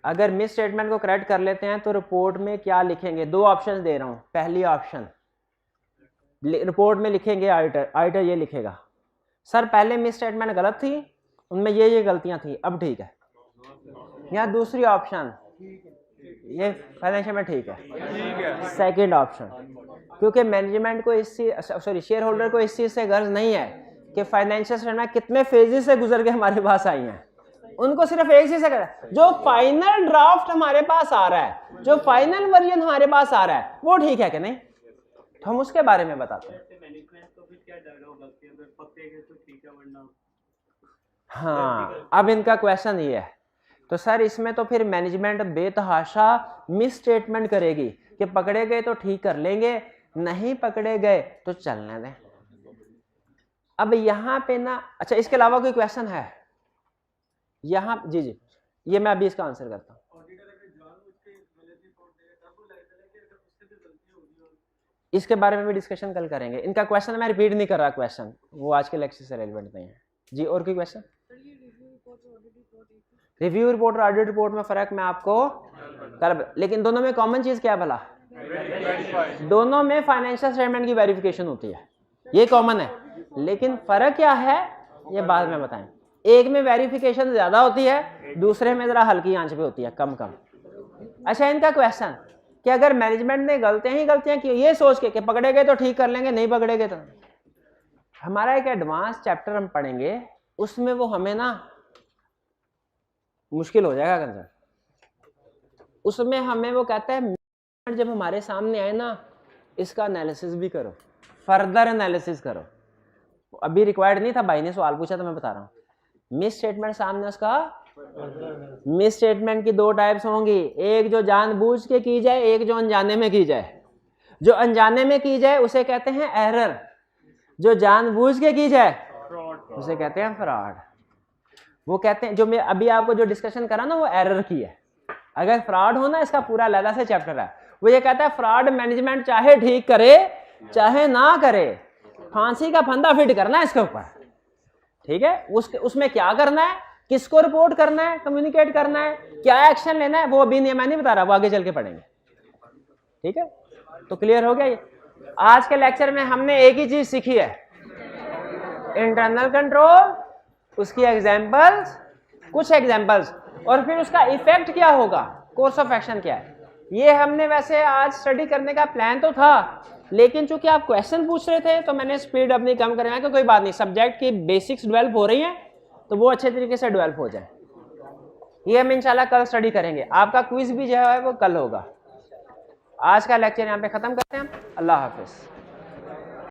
अगर मिस स्टेटमेंट को करेक्ट कर लेते हैं तो रिपोर्ट में क्या लिखेंगे? दो ऑप्शन दे रहा हूं। पहली ऑप्शन, रिपोर्ट में लिखेंगे ऑडिटर ये लिखेगा सर पहले मिस स्टेटमेंट गलत थी, उनमें ये गलतियां थी, अब ठीक है। या दूसरी ऑप्शन, ये फाइनेंशियल में ठीक है। सेकंड ऑप्शन, क्योंकि मैनेजमेंट को इस चीज, शेयर होल्डर को इस चीज से गर्ज नहीं है कि फाइनेंशियल स्टेटमेंट कितने फेजेस से गुजर के हमारे पास आई हैं, उनको सिर्फ एक चीज से कर, जो फाइनल ड्राफ्ट हमारे पास आ रहा है, जो फाइनल वर्जन हमारे पास आ रहा है वो ठीक है कि नहीं, तो हम उसके बारे में बताते हैं। हाँ, अब इनका क्वेश्चन ये है, तो सर इसमें तो फिर मैनेजमेंट बेतहाशा मिस स्टेटमेंट करेगी कि पकड़े गए तो ठीक कर लेंगे, नहीं पकड़े गए तो चलने दें। अब यहां पे ना, अच्छा इसके अलावा कोई क्वेश्चन है यहां? जी जी, ये मैं अभी इसका आंसर करता हूं। इसके बारे में भी डिस्कशन कल करेंगे। इनका क्वेश्चन मैं रिपीट नहीं कर रहा, क्वेश्चन वो आज के लेक्चर से रेलेवेंट नहीं है। जी, और कोई क्वेश्चन? रिव्यू रिपोर्ट और ऑडिट रिपोर्ट में फर्क मैं आपको कल, लेकिन दोनों में कॉमन चीज क्या है भला? दोनों में फाइनेंशियल स्टेटमेंट की वेरिफिकेशन होती है, ये कॉमन है, लेकिन फर्क क्या है ये बाद में बताएं। एक में वेरिफिकेशन ज्यादा होती है, दूसरे में जरा हल्की आंच पे होती है, कम कम। अच्छा, इनका क्वेश्चन कि अगर मैनेजमेंट ने गलतियां की, ये सोच के कि पकड़े गए तो ठीक कर लेंगे, नहीं पकड़े गए तो, हमारा एक एडवांस चैप्टर हम पढ़ेंगे, उसमें वो हमें ना मुश्किल हो जाएगा कंसर्न। उसमें हमें वो कहता है जब हमारे सामने आए ना, इसका एनालिसिस भी करो, फर्दर एनालिसिस करो। अभी रिक्वायर्ड नहीं था, भाई ने सवाल पूछा तो मैं बता रहा हूँ। मिस स्टेटमेंट सामने, उसका मिस स्टेटमेंट की दो टाइप्स होंगी, एक जो जानबूझ के की जाए, एक जो अनजाने में की जाए। जो अनजाने में की जाए उसे कहते हैं एरर, जो जानबूझ के की जाए उसे कहते हैं फ्रॉड। वो कहते हैं, जो मैं अभी आपको जो डिस्कशन करा ना, वो एरर की है। अगर फ्रॉड होना, इसका पूरा अलग से चैप्टर है। वो ये कहता है फ्रॉड मैनेजमेंट चाहे ठीक करे चाहे ना करे, फांसी का फंदा फिट करना है इसके ऊपर, ठीक है। उसमें क्या करना है, किसको रिपोर्ट करना है, कम्युनिकेट करना है, क्या एक्शन लेना है, वो अभी नहीं, मैं नहीं बता रहा, वो आगे चल के पढ़ेंगे, ठीक है। तो क्लियर हो गया ये। आज के लेक्चर में हमने एक ही चीज सीखी है, इंटरनल कंट्रोल, उसकी एग्जांपल्स, कुछ एग्जांपल्स, और फिर उसका इफेक्ट क्या होगा, कोर्स ऑफ एक्शन क्या है। ये हमने वैसे आज स्टडी करने का प्लान तो था, लेकिन चूंकि आप क्वेश्चन पूछ रहे थे तो मैंने स्पीड अपनी कम करना कि कोई बात नहीं, सब्जेक्ट की बेसिक्स डेवलप हो रही हैं तो वो अच्छे तरीके से डेवलप हो जाए। ये हम इंशाल्लाह कल स्टडी करेंगे। आपका क्विज भी जो है वो कल होगा। आज का लेक्चर यहाँ पे खत्म करते हैं हम। अल्लाह हाफिज।